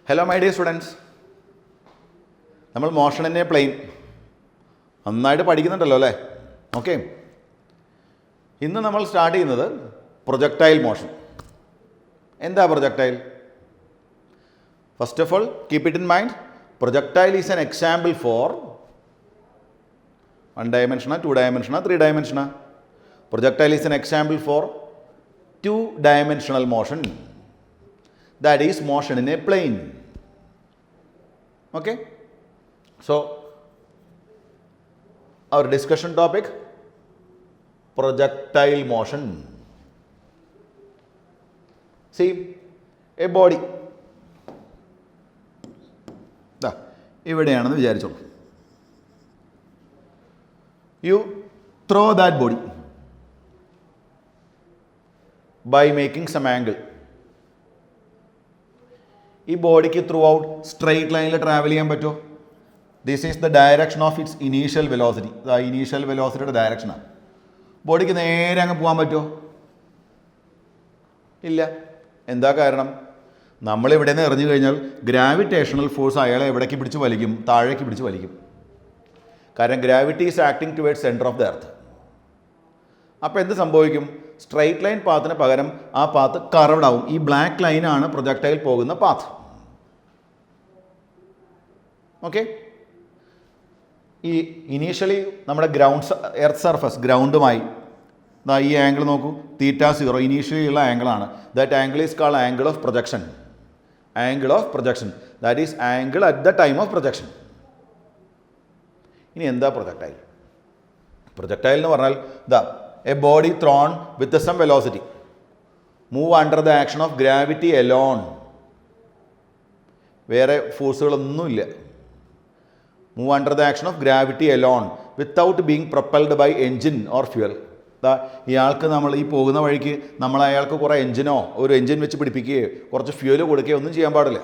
Hello my dear students, നമ്മൾ motion in A plain നന്നായിട്ട് പഠിക്കുന്നുണ്ടല്ലോ അല്ലേ? ഓക്കെ, ഇന്ന് നമ്മൾ സ്റ്റാർട്ട് ചെയ്യുന്നത് പ്രൊജക്ടൈൽ മോഷൻ. എന്താ projectile? First of all keep it in mind, projectile is an example for 1 dimensional, 2 dimensional, 3 dimensional. Projectile is an example for 2-dimensional motion, that is motion in a plane. Okay, so our discussion topic, projectile motion. See, a body ഇവിടെയാണെന്ന് വിചാരിച്ചോളൂ. You throw that body by making some angle. ഈ ബോഡിക്ക് throughout straight ലൈനിൽ travel ചെയ്യാൻ പറ്റുമോ? This is the direction of its initial velocity. Initial വെലോസിറ്റിയുടെ ഡയറക്ഷനാണ്. ബോഡിക്ക് നേരെ അങ്ങ് പോകാൻ പറ്റുമോ? ഇല്ല. എന്താ കാരണം? നമ്മളിവിടെ നിന്ന് എറിഞ്ഞു കഴിഞ്ഞാൽ ഗ്രാവിറ്റേഷണൽ ഫോഴ്സ് അയാളെ എവിടേക്ക് പിടിച്ച് വലിക്കും? താഴേക്ക് പിടിച്ച് വലിക്കും. കാരണം gravity is acting towards centre of the earth. അപ്പോൾ എന്ത് സംഭവിക്കും? സ്ട്രെയിറ്റ് ലൈൻ പാത്തിന് പകരം ആ പാത്ത് കർവ്ഡ് ആവും. ഈ ബ്ലാക്ക് ലൈനാണ് പ്രൊജക്ടൈൽ പോകുന്ന പാത്ത്. ഓക്കെ, ഈ ഇനീഷ്യലി നമ്മുടെ എർത്ത് സർഫസ് ഗ്രൗണ്ടുമായി ഈ ആംഗിൾ നോക്കൂ, θ0 ഇനീഷ്യലി ഉള്ള ആംഗിളാണ്. That angle is called angle of projection. Angle of projection, that is angle at the time of projection. ഇനി എന്താ പ്രൊജക്ടൈൽ? പ്രൊജക്ടൈൽ എന്ന് പറഞ്ഞാൽ a body thrown with some velocity move under the action of gravity alone. വേറെ ഫോഴ്സുകളൊന്നുമില്ല. Move under the action of gravity alone without being propelled by engine or fuel. ഇയാൾക്ക് നമ്മൾ ഈ പോകുന്ന വഴിക്ക് നമ്മൾ അയാൾക്ക് കുറേ എൻജിനോ ഒരു എൻജിൻ വെച്ച് പിടിപ്പിക്കുകയോ കുറച്ച് ഫ്യൂവൽ കൊടുക്കുകയോ ഒന്നും ചെയ്യാൻ പാടില്ല.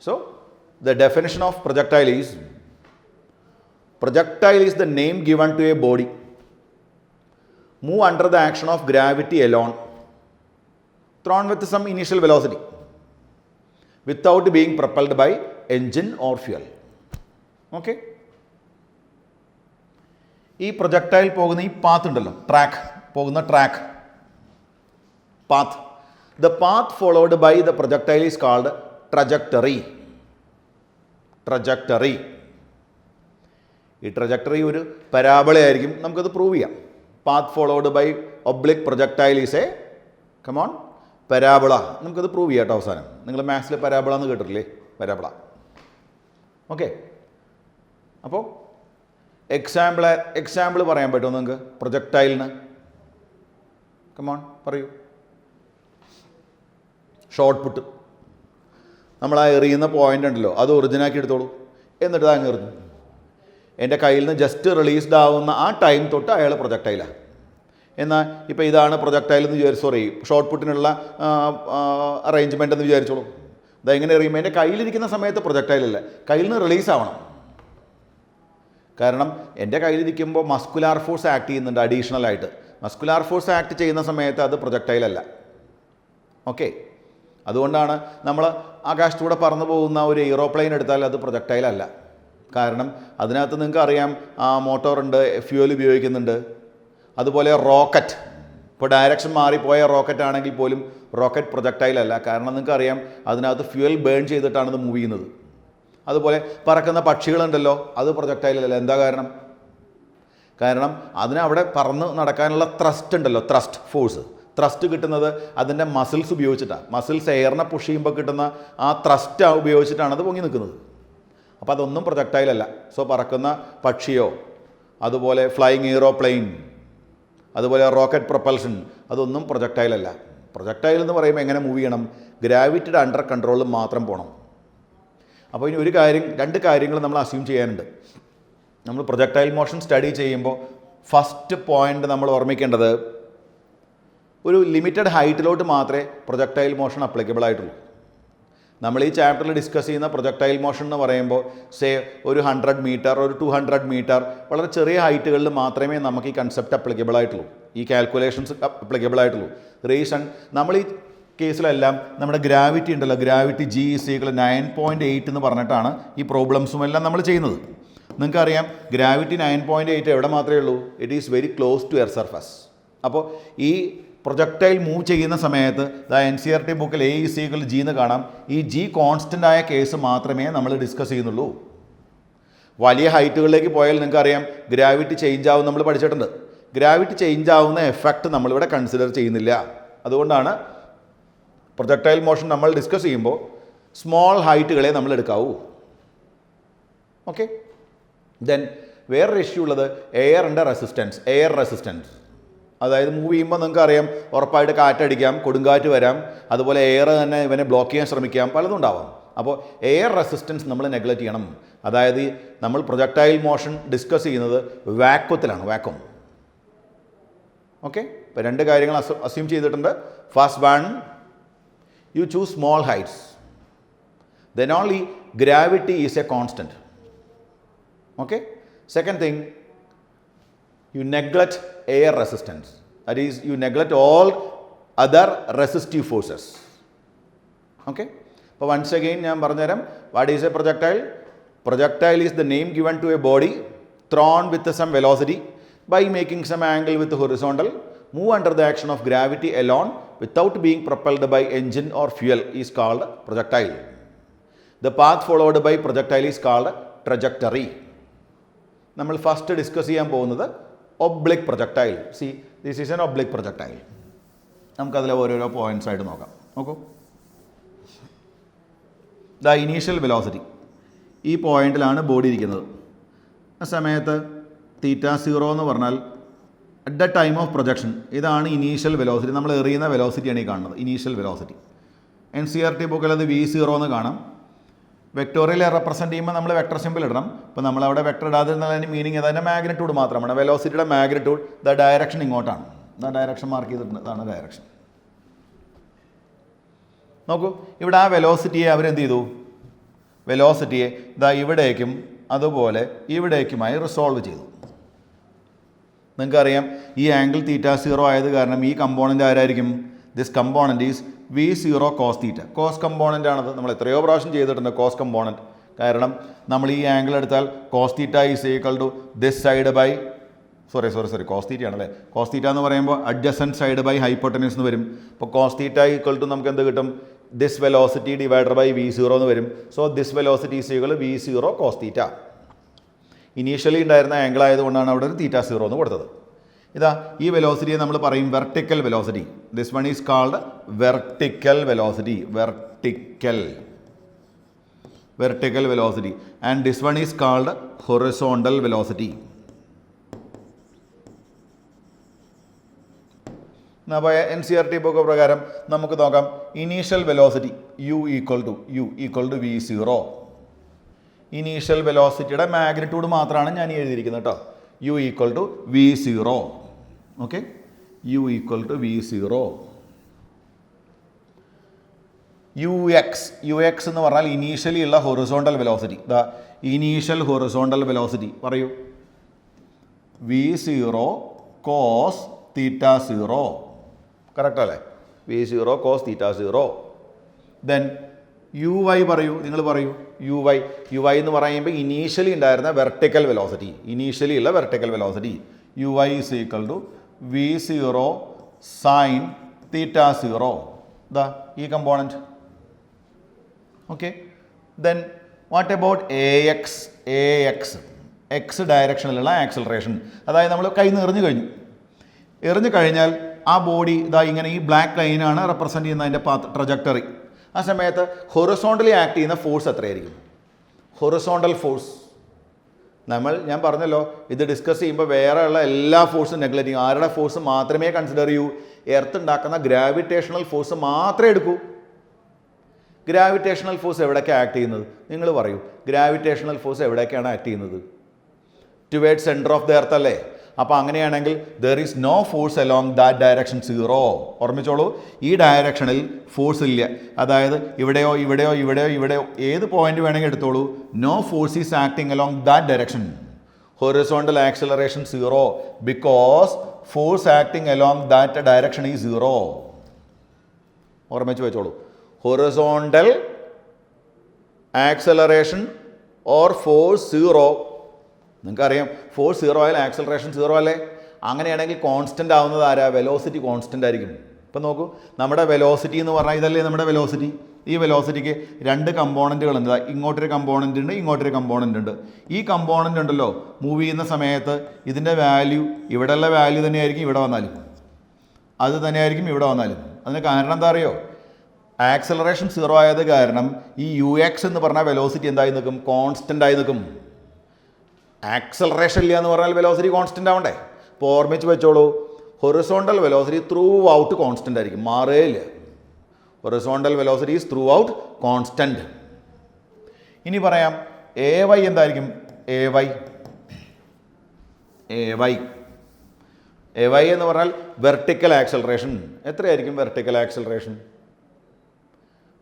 So the definition of projectile is the name given to a body move under the action of gravity alone, thrown with some initial velocity without being propelled by engine or fuel. Okay, ഈ projectile പോകുന്ന ഈ path ഉണ്ടല്ലോ, path, the path followed by the projectile is called trajectory. ഈ trajectory ഒരു പരാബോളയായിരിക്കും. നമുക്കത് prove ചെയ്യാം. Path followed by oblique projectile is a parabola. നമുക്കത് പ്രൂവ് ചെയ്യാം കേട്ടോ അവസാനം. നിങ്ങൾ മാത്സിൽ പരാബോള എന്ന് കേട്ടിട്ടില്ലേ? പരാബോള. ഓക്കെ, അപ്പോൾ എക്സാമ്പിൾ പറയാൻ പറ്റുമോ നിങ്ങൾക്ക് പ്രൊജക്ടൈലിന്? പറയൂ. ഷോർട്ട് പുട്ട്. നമ്മൾ ആ എറിയുന്ന പോയിൻ്റ് ഉണ്ടല്ലോ, അത് ഒറിജിനാക്കി എടുത്തോളൂ. എന്നിട്ട് അങ്ങ് എറിഞ്ഞു. എൻ്റെ കയ്യിൽ നിന്ന് ജസ്റ്റ് റിലീസ്ഡ് ആവുന്ന ആ ടൈം തൊട്ട് അയാൾ പ്രൊജക്ടൈലാണ്. എന്നാൽ ഇപ്പോൾ ഇതാണ് പ്രൊജക്ടൈൽ എന്ന് ഷോർട്ട് പുട്ടിനുള്ള അറേഞ്ച്മെൻ്റ് എന്ന് വിചാരിച്ചോളൂ. ഇതെങ്ങനെ എറിയുമ്പോൾ എൻ്റെ കയ്യിലിരിക്കുന്ന സമയത്ത് പ്രൊജക്ടൈലല്ല, കയ്യിൽ നിന്ന് റിലീസ് ആവണം. കാരണം എൻ്റെ കയ്യിലിരിക്കുമ്പോൾ മസ്കുലാർ ഫോഴ്സ് ആക്ട് ചെയ്യുന്നുണ്ട് അഡീഷണലായിട്ട്. മസ്കുലാർ ഫോഴ്സ് ആക്ട് ചെയ്യുന്ന സമയത്ത് അത് പ്രൊജക്ടൈലല്ല. ഓക്കെ, അതുകൊണ്ടാണ് നമ്മൾ ആകാശത്തൂടെ പറന്നു പോകുന്ന ഒരു എയ്റോപ്ലെയിൻ എടുത്താൽ അത് പ്രൊജക്ടൈലല്ല. കാരണം അതിനകത്ത് നിങ്ങൾക്ക് അറിയാം മോട്ടോറുണ്ട്, ഫ്യൂവൽ ഉപയോഗിക്കുന്നുണ്ട്. അതുപോലെ റോക്കറ്റ്, ഇപ്പോൾ ഡയറക്ഷൻ മാറിപ്പോയ റോക്കറ്റ് ആണെങ്കിൽ പോലും റോക്കറ്റ് പ്രൊജക്ടൈലല്ല. കാരണം നിങ്ങൾക്ക് അറിയാം അതിനകത്ത് ഫ്യൂവൽ ബേൺ ചെയ്തിട്ടാണ് ഇത് മൂവ് ചെയ്യുന്നത്. അതുപോലെ പറക്കുന്ന പക്ഷികളുണ്ടല്ലോ, അത് പ്രൊജക്ടൈലല്ല. എന്താ കാരണം? കാരണം അതിനവിടെ പറന്ന് നടക്കാനുള്ള ത്രസ്റ്റ് ഉണ്ടല്ലോ, ത്രസ്റ്റ് കിട്ടുന്നത് അതിൻ്റെ മസിൽസ് ഉപയോഗിച്ചിട്ടാണ്. മസിൽസ് എയറിനെ പുഷ് ചെയ്യുമ്പോൾ കിട്ടുന്ന ആ ത്രസ്റ്റ് ഉപയോഗിച്ചിട്ടാണ് അത് പൊങ്ങി നിൽക്കുന്നത്. അപ്പോൾ അതൊന്നും പ്രൊജക്ടൈലല്ല. സോ പറക്കുന്ന പക്ഷിയോ അതുപോലെ ഫ്ലൈയിങ് എയ്റോപ്ലെയിൻ അതുപോലെ റോക്കറ്റ് പ്രൊപ്പൽഷൻ അതൊന്നും പ്രൊജക്ടൈലല്ല. പ്രൊജക്ടൈൽ എന്ന് പറയുമ്പോൾ എങ്ങനെ മൂവ് ചെയ്യണം? ഗ്രാവിറ്റിയുടെ അണ്ടർ കൺട്രോളിൽ മാത്രം പോകണം. അപ്പോൾ ഇനി രണ്ട് കാര്യങ്ങൾ നമ്മൾ അസ്യൂം ചെയ്യാനുണ്ട്. നമ്മൾ പ്രൊജക്ടൈൽ മോഷൻ സ്റ്റഡി ചെയ്യുമ്പോൾ ഫസ്റ്റ് പോയിൻ്റ് നമ്മൾ ഓർമ്മിക്കേണ്ടത്, ഒരു ലിമിറ്റഡ് ഹൈറ്റിലോട്ട് മാത്രമേ പ്രൊജക്ടൈൽ മോഷൻ അപ്ലിക്കബിൾ ആയിട്ടുള്ളൂ. നമ്മൾ ഈ ചാപ്റ്ററിൽ ഡിസ്കസ് ചെയ്യുന്ന പ്രൊജക്ടൈൽ മോഷൻ എന്ന് പറയുമ്പോൾ ഒരു 100 മീറ്റർ, ഒരു 200 മീറ്റർ വളരെ ചെറിയ ഹൈറ്റുകളിൽ മാത്രമേ നമുക്ക് ഈ കൺസെപ്റ്റ് അപ്ലിക്കബിൾ ആയിട്ടുള്ളൂ, ഈ കാൽക്കുലേഷൻസ് അപ്ലിക്കബിൾ ആയിട്ടുള്ളൂ. റീസൺ, നമ്മൾ ഈ കേസിലെല്ലാം നമ്മുടെ ഗ്രാവിറ്റി ഉണ്ടല്ലോ, ഗ്രാവിറ്റി G = 9.8 എന്ന് പറഞ്ഞിട്ടാണ് ഈ പ്രോബ്ലംസും എല്ലാം നമ്മൾ ചെയ്യുന്നത്. നിങ്ങൾക്കറിയാം ഗ്രാവിറ്റി 9.8 എവിടെ മാത്രമേ ഉള്ളൂ? It is very close to earth surface. അപ്പോൾ ഈ പ്രൊജക്ടൈൽ മൂവ് ചെയ്യുന്ന സമയത്ത് NCERT ബുക്കിൽ A = G എന്ന് കാണാം. ഈ G കോൺസ്റ്റൻ്റ് ആയ കേസ് മാത്രമേ നമ്മൾ ഡിസ്കസ് ചെയ്യുന്നുള്ളൂ. വലിയ ഹൈറ്റുകളിലേക്ക് പോയാൽ നിങ്ങൾക്കറിയാം ഗ്രാവിറ്റി ചേഞ്ച് ആവും, നമ്മൾ പഠിച്ചിട്ടുണ്ട്. ഗ്രാവിറ്റി ചേഞ്ച് ആവുന്ന എഫക്റ്റ് നമ്മളിവിടെ കൺസിഡർ ചെയ്യുന്നില്ല. അതുകൊണ്ടാണ് പ്രൊജക്ടൈൽ മോഷൻ നമ്മൾ ഡിസ്കസ് ചെയ്യുമ്പോൾ സ്മോൾ ഹൈറ്റുകളെ നമ്മൾ എടുക്കാവൂ. ഓക്കെ. ദെൻ വേറൊരു ഇഷ്യൂ ഉള്ളത് എയറിൻ്റെ റെസിസ്റ്റൻസ്. അതായത് മൂവ് ചെയ്യുമ്പോൾ നിങ്ങൾക്ക് അറിയാം ഉറപ്പായിട്ട് കാറ്റടിക്കാം, കൊടുങ്കാറ്റ് വരാം, അതുപോലെ എയർ തന്നെ ഇവനെ ബ്ലോക്ക് ചെയ്യാൻ ശ്രമിക്കാം, പലതും ഉണ്ടാവാം. അപ്പോൾ എയർ റെസിസ്റ്റൻസ് നമ്മൾ നെഗ്ലക്റ്റ് ചെയ്യണം. അതായത് നമ്മൾ പ്രൊജക്ടൈൽ മോഷൻ ഡിസ്കസ് ചെയ്യുന്നത് വാക്വം. ഓക്കെ. ഇപ്പോൾ രണ്ട് കാര്യങ്ങൾ അസ്യൂം ചെയ്തിട്ടുണ്ട്. First one, you choose small heights, then only gravity is a constant. Okay. Second thing, you neglect air resistance, that is you neglect all other resistive forces. Okay. So once again ഞാൻ പറഞ്ഞുതരാം, what is a projectile is the name given to a body thrown with some velocity by making some angle with the horizontal, move under the action of gravity alone without being propelled by engine or fuel is called projectile. The path followed by projectile is called trajectory. നമ്മൾ first discuss ചെയ്യാൻ പോകുന്നത് oblique projectile. See, this is an oblique projectile. നമുക്കതിലെ ഓരോരോ points ആയിട്ട് നോക്കൂ. The initial velocity ഈ പോയിന്റിലാണ് body ഇരിക്കുന്നത്. ആ സമയത്ത് θ0 എന്ന് പറഞ്ഞാൽ at the time of projection, ഇതാണ് ഇനീഷ്യൽ വെലോസിറ്റി. നമ്മൾ എറിയുന്ന വെലോസിറ്റിയാണ് ഈ കാണുന്നത്, ഇനീഷ്യൽ വെലോസിറ്റി. NCERT ബുക്കിൽ അത് V0 എന്ന് കാണാം. വെക്ടോറിയൽ റെപ്രസെൻറ്റ് ചെയ്യുമ്പോൾ നമ്മൾ വെക്ടർ സിമ്പിൾ ഇടണം. ഇപ്പോൾ നമ്മളവിടെ വെക്ടർ ഇടാതിരുന്നതിൻ്റെ മീനിങ് അതിൻ്റെ മാഗ്നിറ്റ്യൂഡ് മാത്രമാണ്. വെലോസിറ്റിയുടെ മാഗ്നിറ്റ്യൂഡ് ദ ഡയറക്ഷൻ ഇങ്ങോട്ടാണ്. ഡയറക്ഷൻ മാർക്ക് ചെയ്തിട്ടുണ്ട്, അതാണ് ഡയറക്ഷൻ. നോക്കൂ, ഇവിടെ ആ വെലോസിറ്റിയെ അവരെന്ത് ചെയ്തു? വെലോസിറ്റിയെ ഇവിടേക്കും അതുപോലെ ഇവിടേക്കുമായി റിസോൾവ് ചെയ്തു. നിങ്ങൾക്കറിയാം ഈ ആംഗിൾ θ0 ആയത് കാരണം ഈ കമ്പോണൻ്റ് ആരായിരിക്കും? This component is V0 cos θ. Cos component ആണത്. നമ്മൾ എത്രയോ പ്രാവശ്യം ചെയ്തിട്ടുണ്ട് കോസ് കമ്പോണൻറ്റ്. കാരണം നമ്മൾ ഈ ആംഗിൾ എടുത്താൽ cos θ is equal to this side by cos θ ആണല്ലേ. കോസ് θ എന്ന് പറയുമ്പോൾ അഡ്ജസൻറ്റ് സൈഡ് ബൈ ഹൈപ്പോട്ടനസ് എന്ന് വരും. അപ്പോൾ cos θ ഈക്വൽ ടു നമുക്ക് എന്ത് കിട്ടും? This velocity divided by V0 എന്ന് വരും. So this velocity is equal V0 cos θ. Initially ഉണ്ടായിരുന്ന ആംഗിൾ ആയതുകൊണ്ടാണ് അവിടെ ഒരു θ0 എന്ന് കൊടുത്തത്. ഈ വെലോസിറ്റിയെ നമ്മൾ പറയും vertical velocity. This one is called vertical velocity. And this one is called horizontal velocity. അപ്പോൾ NCERT ബുക്ക് പ്രകാരം നമുക്ക് നോക്കാം. Initial velocity U equal to V0. ഇനീഷ്യൽ വെലോസിറ്റിയുടെ മാഗ്നിറ്റ്യൂഡ് മാത്രമാണ് ഞാൻ ഈ എഴുതിയിരിക്കുന്നത് കേട്ടോ. U equal to V0. Okay. U equal to V0. UX എന്ന് പറഞ്ഞാൽ ഇനീഷ്യലി ഉള്ള horizontal velocity. Initial horizontal velocity പറയൂ. V0 cos θ0. കറക്റ്റ് അല്ലേ? V0 cos θ0. ദെൻ UY പറയൂ, നിങ്ങൾ പറയൂ. UY എന്ന് പറയുമ്പോൾ ഇനീഷ്യലി ഉണ്ടായിരുന്ന vertical velocity. UY is equal to V0 sin θ0. ഈ component. Okay. Then what about AX? X ഡയറക്ഷനിലുള്ള ആക്സലറേഷൻ. അതായത് നമ്മൾ കയ്യിൽ നിന്ന് എറിഞ്ഞു കഴിഞ്ഞാൽ ആ ബോഡി ഇങ്ങനെ ഈ ബ്ലാക്ക് ലൈനാണ് റെപ്രസെൻറ്റ് ചെയ്യുന്ന അതിൻ്റെ ട്രജക്ടറി. ആ സമയത്ത് ഹൊറിസോണ്ടലി ആക്ട് ചെയ്യുന്ന ഫോഴ്സ് എത്രയായിരിക്കും? ഹൊറിസോണ്ടൽ ഫോഴ്സ് ഞാൻ പറഞ്ഞല്ലോ, ഇത് ഡിസ്കസ് ചെയ്യുമ്പോൾ വേറെ ഉള്ള എല്ലാ ഫോഴ്സും നെഗ്ലക്റ്റ് ചെയ്യും. ആരുടെ ഫോഴ്സ് മാത്രമേ കൺസിഡർ ചെയ്യൂ? എർത്ത് ഉണ്ടാക്കുന്ന ഗ്രാവിറ്റേഷണൽ ഫോഴ്സ് മാത്രമേ എടുക്കൂ. ഗ്രാവിറ്റേഷണൽ ഫോഴ്സ് എവിടേക്കാണ് ആക്ട് ചെയ്യുന്നത്? നിങ്ങൾ പറയൂ. ഗ്രാവിറ്റേഷണൽ ഫോഴ്സ് എവിടേക്കാണ് ആക്ട് ചെയ്യുന്നത്? Towards centre of the earth അല്ലേ? അപ്പോൾ അങ്ങനെയാണെങ്കിൽ there is no force along that direction, 0. ഓർമ്മിച്ചോളൂ, ഈ ഡയറക്ഷനിൽ ഫോഴ്സ് ഇല്ല. അതായത് ഇവിടെയോ ഏത് പോയിന്റ് വേണമെങ്കിൽ എടുത്തോളൂ. No force is acting along that direction. Horizontal acceleration 0 because force acting along that direction is 0. ഓർമ്മിച്ച് വെച്ചോളൂ. Horizontal acceleration or force 0. നിങ്ങൾക്കറിയാം ഫോഴ്സ് 0 ആയാലും ആക്സലറേഷൻ 0 അല്ലേ? അങ്ങനെയാണെങ്കിൽ കോൺസ്റ്റൻ്റ് ആവുന്നത് ആരാ? വെലോസിറ്റി കോൺസ്റ്റൻ്റ് ആയിരിക്കും. ഇപ്പം നോക്കൂ, നമ്മുടെ വെലോസിറ്റി എന്ന് പറഞ്ഞാൽ ഇതല്ലേ നമ്മുടെ വെലോസിറ്റി. ഈ വെലോസിറ്റിക്ക് 2 കമ്പോണൻറ്റുകളുണ്ട്. ഇങ്ങോട്ടൊരു കമ്പോണൻ്റ് ഉണ്ട്, ഇങ്ങോട്ടൊരു കമ്പോണൻ്റ് ഉണ്ട്. ഈ കമ്പോണൻ്റ് ഉണ്ടല്ലോ മൂവ് ചെയ്യുന്ന സമയത്ത് ഇതിൻ്റെ വാല്യൂ ഇവിടെയുള്ള വാല്യൂ തന്നെയായിരിക്കും ഇവിടെ വന്നാലും, അത് തന്നെയായിരിക്കും ഇവിടെ വന്നാലും. അതിന് കാരണം എന്താ അറിയോ? ആക്സലറേഷൻ 0 ആയത് കാരണം ഈ UX എന്ന് പറഞ്ഞാൽ വെലോസിറ്റി എന്തായി നിൽക്കും? കോൺസ്റ്റൻ്റ് ആയി നിൽക്കും. ആക്സലറേഷൻ ഇല്ല എന്ന് പറഞ്ഞാൽ വെലോസിറ്റി കോൺസ്റ്റൻ്റ് ആവണ്ടേ? അപ്പോൾ ഓർമ്മിച്ച് വെച്ചോളൂ, horizontal velocity throughout constant ആയിരിക്കും, മാറേയില്ല. Horizontal velocity is throughout constant. ഇനി പറയാം AY എന്തായിരിക്കും? AY എന്ന് പറഞ്ഞാൽ വെർട്ടിക്കൽ ആക്സലറേഷൻ. എത്രയായിരിക്കും വെർട്ടിക്കൽ ആക്സലറേഷൻ?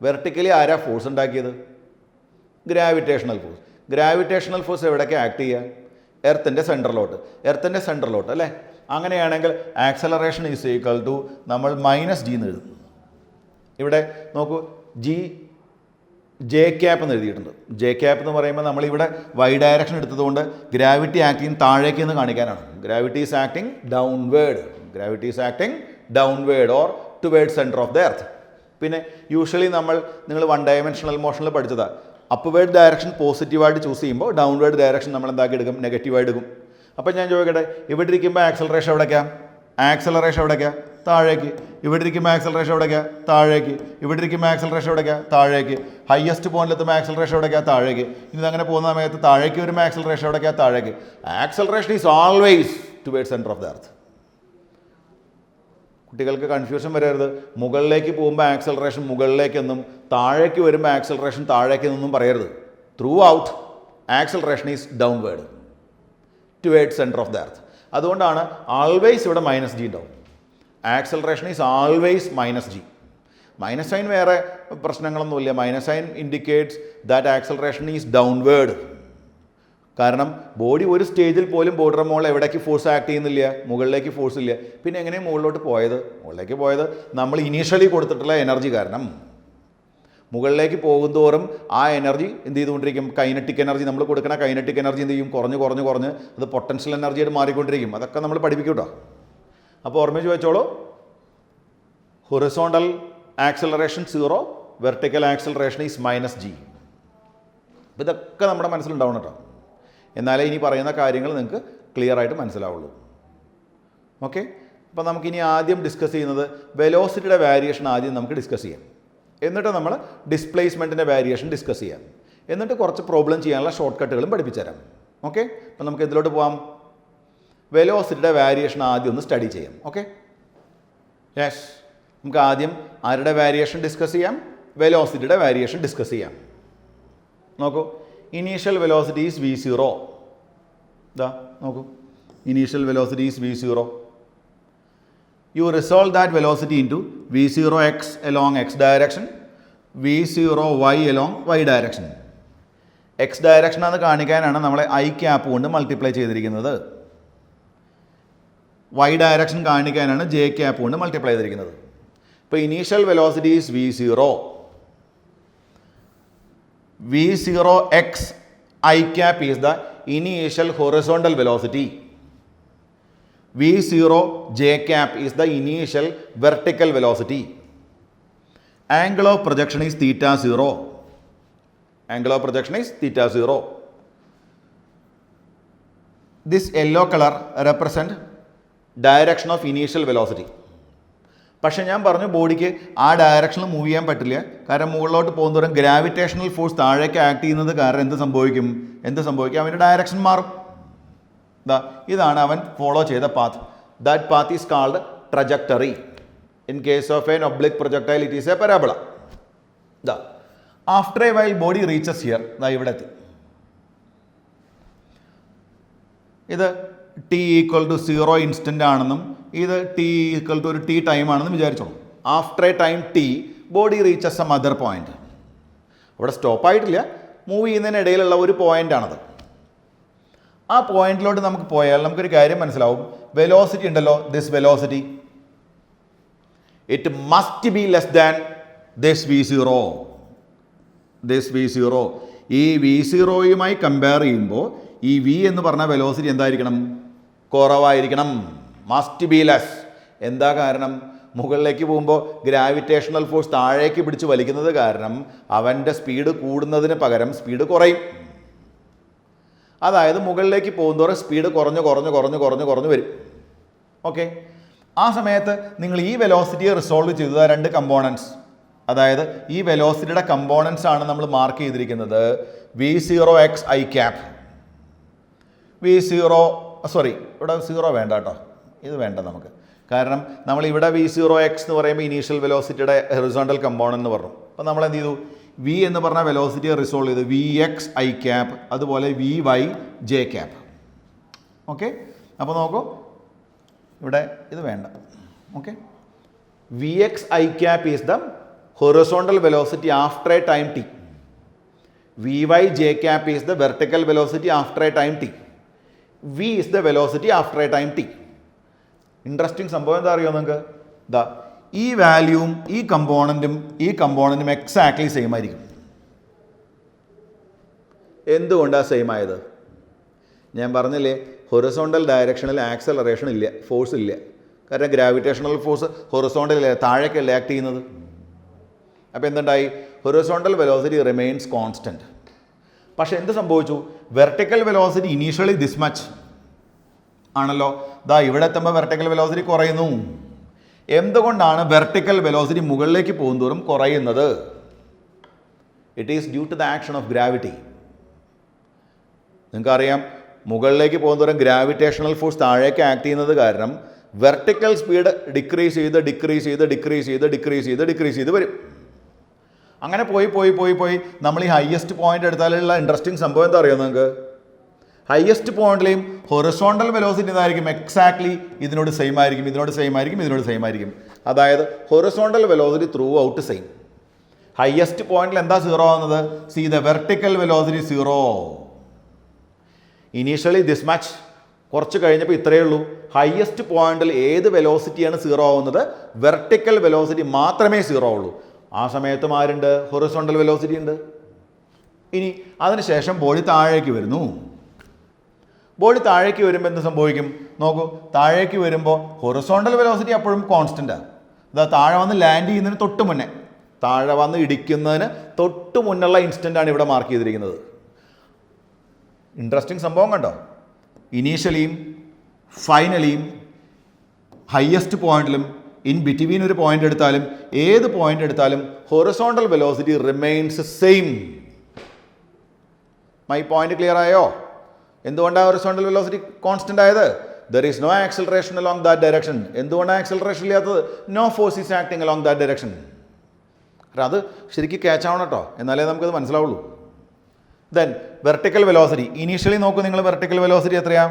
വെർട്ടിക്കലി ആരാ ഫോഴ്സ് ഉണ്ടാക്കിയത്? Gravitational force. ഗ്രാവിറ്റേഷണൽ ഫോഴ്സ് എവിടേക്ക് ആക്ട് ചെയ്യുക? എർത്തിൻ്റെ സെൻറ്ററിലോട്ട് അല്ലേ? അങ്ങനെയാണെങ്കിൽ ആക്സലറേഷൻ ഈസ് ഈക്വൽ ടു നമ്മൾ -g എന്ന് എഴുതും. ഇവിടെ നോക്കൂ, ജെ ക്യാപ്പ് എന്ന് എഴുതിയിട്ടുണ്ട്. ജെ ക്യാപ്പ് എന്ന് പറയുമ്പോൾ നമ്മളിവിടെ വൈ ഡയറക്ഷൻ എടുത്തതുകൊണ്ട് ഗ്രാവിറ്റി ആക്ടിങ് താഴേക്ക് എന്ന് കാണിക്കാനാണ്. Gravity is acting downward or toward centre of the earth. പിന്നെ യൂഷ്വലി നിങ്ങൾ 1 ഡയമെൻഷണൽ മോഷനിൽ പഠിച്ചതാണ്. അപ്വേർഡ് ഡയറക്ഷൻ പോസിറ്റീവായിട്ട് ചൂസ് ചെയ്യുമ്പോൾ ഡൗൺവേർഡ് ഡയറക്ഷൻ നമ്മൾ എന്താക്കി എടുക്കും? നെഗറ്റീവായിട്ട് എടുക്കും. അപ്പോൾ ഞാൻ ചോദിക്കട്ടെ, ഇവിടെ ഇരിക്കുമ്പോൾ ആക്സലറേഷൻ എവിടേക്കാണ്? താഴേക്ക്. ഇവിടെ ഇരിക്കുമ്പോൾ ആക്സലറേഷൻ എവിടേക്കാണ്? താഴേക്ക്. ഇവിടെ ഇരിക്കുമ്പോൾ ആക്സലറേഷൻ എവിടേക്കാണ്? താഴേക്ക്. ഹയസ്റ്റ് പോയിന്റിലെത്തുമ്പോൾ ആക്സലറേഷൻ എവിടേക്കാണ്? താഴേക്ക്. ഇനി അങ്ങനെ പോകുന്ന സമയത്ത് താഴേക്ക് വരുമ്പോൾ ആക്സലറേഷൻ എവിടേക്കാണ്? താഴേക്ക്. Acceleration is always toward centre of the earth. കുട്ടികൾക്ക് കൺഫ്യൂഷൻ വരരുത്. മുകളിലേക്ക് പോകുമ്പോൾ ആക്സലറേഷൻ മുകളിലേക്കെന്നും താഴേക്ക് വരുമ്പോൾ ആക്സലറേഷൻ താഴേക്കെന്നും പറയരുത്. Through out acceleration is downward toward centre of the earth. അതുകൊണ്ടാണ് ആൾവേസ് ഇവിടെ -g ഉണ്ടാവും. Acceleration is always -g. Minus sign വേറെ പ്രശ്നങ്ങളൊന്നുമില്ല. Minus sign indicates that acceleration is downward. കാരണം ബോഡി ഒരു സ്റ്റേജിൽ പോലും ബോഡിയുടെ മുകളിൽ എവിടേക്ക് ഫോഴ്സ് ആക്ട് ചെയ്യുന്നില്ല, മുകളിലേക്ക് ഫോഴ്സ് ഇല്ല. പിന്നെ എങ്ങനെയാണ് മുകളിലേക്ക് പോയത്? നമ്മൾ ഇനീഷ്യലി കൊടുത്തിട്ടുള്ള എനർജി കാരണം. മുകളിലേക്ക് പോകുന്തോറും ആ എനർജി എന്ത് ചെയ്തുകൊണ്ടിരിക്കും? കൈനറ്റിക് എനർജി, നമ്മൾ കൊടുക്കുന്ന കൈനറ്റിക് എനർജി എന്ത് ചെയ്യും? കുറഞ്ഞ് അത് പൊട്ടൻഷ്യൽ എനർജിയായിട്ട് മാറിക്കൊണ്ടിരിക്കും. അതൊക്കെ നമ്മൾ പഠിപ്പിക്കും കേട്ടോ. അപ്പോൾ ഓർമ്മിച്ച് വെച്ചോളൂ, horizontal acceleration 0, vertical acceleration is -g. അപ്പോൾ ഇതൊക്കെ നമ്മുടെ മനസ്സിലുണ്ടാവണം കേട്ടോ. എന്നാലേ ഇനി പറയുന്ന കാര്യങ്ങൾ നിങ്ങൾക്ക് ക്ലിയർ ആയിട്ട് മനസ്സിലാവുള്ളൂ. ഓക്കെ, അപ്പോൾ നമുക്കിനി ആദ്യം ഡിസ്കസ് ചെയ്യുന്നത് വെലോസിറ്റിയുടെ വേരിയേഷൻ ആദ്യം നമുക്ക് ഡിസ്കസ് ചെയ്യാം. എന്നിട്ട് നമ്മൾ ഡിസ്പ്ലേസ്മെൻറ്റിൻ്റെ വേരിയേഷൻ ഡിസ്കസ് ചെയ്യാം. എന്നിട്ട് കുറച്ച് പ്രോബ്ലം ചെയ്യാനുള്ള ഷോർട്ട് കട്ടുകളും പഠിപ്പിച്ചു തരാം. ഓക്കെ, അപ്പോൾ നമുക്ക് ഇതിലോട്ട് പോകാം. വെലോസിറ്റിയുടെ വേരിയേഷൻ ആദ്യം ഒന്ന് സ്റ്റഡി ചെയ്യാം. ഓക്കെ, യെസ്, നമുക്ക് ആദ്യം ആരുടെ വേരിയേഷൻ ഡിസ്കസ് ചെയ്യാം? വെലോസിറ്റിയുടെ വേരിയേഷൻ ഡിസ്കസ് ചെയ്യാം. നോക്കൂ, ഇനീഷ്യൽ വെലോസിറ്റി ഈസ് v0. നോക്കൂ, initial velocity is v0. You resolve that velocity into v0x along x direction, v0y along y direction. x direction എന്ന് കാണിക്കാനാണ് നമ്മളെ i ക്യാപ്പ് കൊണ്ട് മൾട്ടിപ്ലൈ ചെയ്തിരിക്കുന്നത്. y ഡയറക്ഷൻ കാണിക്കാനാണ് j ക്യാപ്പ് കൊണ്ട് മൾട്ടിപ്ലൈ ചെയ്തിരിക്കുന്നത്. ഇപ്പോൾ initial velocity is v0x i cap is the initial horizontal velocity. v0 j cap is the initial vertical velocity. Angle of projection is theta 0. This yellow color represent direction of initial velocity. പക്ഷേ ഞാൻ പറഞ്ഞു ബോഡിക്ക് ആ ഡയറക്ഷനിൽ move ചെയ്യാൻ പറ്റില്ല. കാരണം മുകളിലോട്ട് പോകുന്നതോറും ഗ്രാവിറ്റേഷണൽ ഫോഴ്സ് താഴേക്ക് ആക്ട് ചെയ്യുന്നത് കാരണം എന്ത് സംഭവിക്കും? അവൻ്റെ ഡയറക്ഷൻ മാറും. ഇതാണ് അവൻ ഫോളോ ചെയ്ത path. That path is called trajectory. In case of N oblique projectile it is a parabola. After a while body reaches here. ഇവിടെ എത്തി. ഇത് t=0 ഇൻസ്റ്റൻ്റ് ആണെന്നും ഇത് t=ഒരു t ടൈം ആണെന്നും വിചാരിച്ചോളൂ. After a time t body reaches some other point. അവിടെ സ്റ്റോപ്പായിട്ടില്ല, move ചെയ്യുന്നതിനിടയിലുള്ള ഒരു പോയിൻ്റാണത്. ആ പോയിന്റിലോട്ട് നമുക്ക് പോയാൽ നമുക്കൊരു കാര്യം മനസ്സിലാവും. വെലോസിറ്റി ഉണ്ടല്ലോ, this velocity it must be less than this V zero. ഈ വി സീറോയുമായി കമ്പയർ ചെയ്യുമ്പോൾ ഈ വി എന്ന് പറഞ്ഞ വെലോസിറ്റി എന്തായിരിക്കണം? കുറവായിരിക്കണം. Must be less. എന്താ കാരണം? മുകളിലേക്ക് പോകുമ്പോൾ ഗ്രാവിറ്റേഷണൽ ഫോഴ്സ് താഴേക്ക് പിടിച്ച് വലിക്കുന്നത് കാരണം അവൻ്റെ സ്പീഡ് കൂടുന്നതിന് പകരം സ്പീഡ് കുറയും. അതായത് മുകളിലേക്ക് പോകുന്നതോടെ സ്പീഡ് കുറഞ്ഞു വരും. ഓക്കെ, ആ സമയത്ത് നിങ്ങൾ ഈ വെലോസിറ്റിയെ റിസോൾവ് ചെയ്തത് രണ്ട് കമ്പോണൻസ്, അതായത് ഈ വെലോസിറ്റിയുടെ കമ്പോണൻസ് ആണ് നമ്മൾ മാർക്ക് ചെയ്തിരിക്കുന്നത്. v0x_i. ഇവിടെ 0 വേണ്ട കേട്ടോ, ഇത് വേണ്ട നമുക്ക്. കാരണം നമ്മൾ ഇവിടെ v0x എന്ന് പറയുമ്പോൾ ഇനീഷ്യൽ വെലോസിറ്റിയുടെ ഹൊറിസോണ്ടൽ കമ്പോണൻ്റ് എന്ന് പറഞ്ഞു. അപ്പോൾ നമ്മൾ എന്ത് ചെയ്തു? v എന്ന് പറഞ്ഞ വെലോസിറ്റിയെ റിസോൾവ് ചെയ്ത് vx_i, അതുപോലെ vy_j. ഓക്കെ, അപ്പോൾ നോക്കൂ, ഇവിടെ ഇത് വേണ്ട. Okay, vx_i is the horizontal velocity after a time t. vy_j is the vertical velocity after a time t. v is the velocity after a time t. Interesting സംഭവം എന്താ അറിയോ നിങ്ങൾക്ക്? ഈ വാല്യൂവും ഈ കമ്പോണൻറ്റും എക്സാക്ട്ലി സെയിം ആയിരിക്കും. എന്തുകൊണ്ടാണ് സെയിം ആയത്? ഞാൻ പറഞ്ഞില്ലേ, ഹൊറിസോണ്ടൽ ഡയറക്ഷനിൽ ആക്സലറേഷൻ ഇല്ല, ഫോഴ്സ് ഇല്ല. കാരണം ഗ്രാവിറ്റേഷണൽ ഫോഴ്സ് ഹൊറിസോണ്ടലില്ല, താഴേക്കല്ലേ ആക്ട് ചെയ്യുന്നത്. അപ്പോൾ എന്തുണ്ടായി? Horizontal velocity remains constant. പക്ഷെ എന്ത് സംഭവിച്ചു? Vertical velocity initially this much ആണല്ലോ. ഇവിടെ എത്തുമ്പോൾ വെർട്ടിക്കൽ വെലോസിറ്റി കുറയുന്നു. എന്തുകൊണ്ടാണ് വെർട്ടിക്കൽ വെലോസിറ്റി മുകളിലേക്ക് പോകുന്തോറും കുറയുന്നത്? It is due to the action of gravity. നിങ്ങൾക്കറിയാം, മുകളിലേക്ക് പോകുന്നതോറും ഗ്രാവിറ്റേഷണൽ ഫോഴ്സ് താഴേക്ക് ആക്ട് ചെയ്യുന്നത് കാരണം വെർട്ടിക്കൽ സ്പീഡ് ഡിക്രീസ് ചെയ്ത് വരും. അങ്ങനെ പോയി നമ്മൾ ഈ ഹയസ്റ്റ് പോയിന്റ് എടുത്താലുള്ള ഇൻട്രസ്റ്റിംഗ് സംഭവം എന്താ അറിയാം നിങ്ങൾക്ക്? ഹയസ്റ്റ് പോയിന്റിലെയും ഹൊറിസോണ്ടൽ വെലോസിറ്റി എന്തായിരിക്കും? എക്സാക്ട്ലി ഇതിനോട് സെയിം ആയിരിക്കും. അതായത് horizontal velocity through out same. Highest പോയിന്റിൽ എന്താ സീറോ ആവുന്നത്? C the vertical velocity zero. Initially this much, കുറച്ച് കഴിഞ്ഞപ്പോൾ ഇത്രയേ ഉള്ളൂ. ഹയസ്റ്റ് പോയിന്റിൽ ഏത് വെലോസിറ്റിയാണ് സീറോ ആവുന്നത്? വെർട്ടിക്കൽ വെലോസിറ്റി മാത്രമേ സീറോ ഉള്ളൂ. ആ സമയത്തും ആരുണ്ട്? ഹൊറിസോണ്ടൽ വെലോസിറ്റി ഉണ്ട്. ഇനി അതിനുശേഷം ബോഡി താഴേക്ക് വരുന്നു. ബോഡി താഴേക്ക് വരുമ്പോൾ എന്ത് സംഭവിക്കും? നോക്കൂ, താഴേക്ക് വരുമ്പോൾ ഹൊറിസോണ്ടൽ വെലോസിറ്റി അപ്പോഴും കോൺസ്റ്റൻ്റാണ്. താഴെ വന്ന് ലാൻഡ് ചെയ്യുന്നതിന് തൊട്ട് മുന്നേ, താഴെ വന്ന് ഇടിക്കുന്നതിന് തൊട്ട് മുന്നുള്ള ഇൻസ്റ്റൻ്റാണ് ഇവിടെ മാർക്ക് ചെയ്തിരിക്കുന്നത്. ഇൻട്രസ്റ്റിംഗ് സംഭവം കണ്ടോ? ഇനീഷ്യലിയും ഫൈനലിയും ഹയസ്റ്റ് പോയിന്റിലും ഇൻ ബിറ്റ്വീൻ ഒരു പോയിന്റ് എടുത്താലും ഏത് പോയിന്റ് എടുത്താലും horizontal velocity remains same. My point clear ആയോ? എന്തുകൊണ്ടാണ് ഹൊറിസോണ്ടൽ വെലോസിറ്റി കോൺസ്റ്റന്റ് ആയത്? There is no acceleration along that direction. എന്തുകൊണ്ടാണ് ആക്സിലറേഷൻ ഇല്ലാത്തത്? No force is acting along that direction. അത് ശരിക്കും ക്യാച്ച് ആവണം കേട്ടോ, എന്നാലേ നമുക്കത് മനസ്സിലാവുള്ളൂ. ദെൻ വെർട്ടിക്കൽ വെലോസിറ്റി ഇനീഷ്യലി നോക്കൂ നിങ്ങൾ. വെർട്ടിക്കൽ വെലോസിറ്റി എത്രയാ?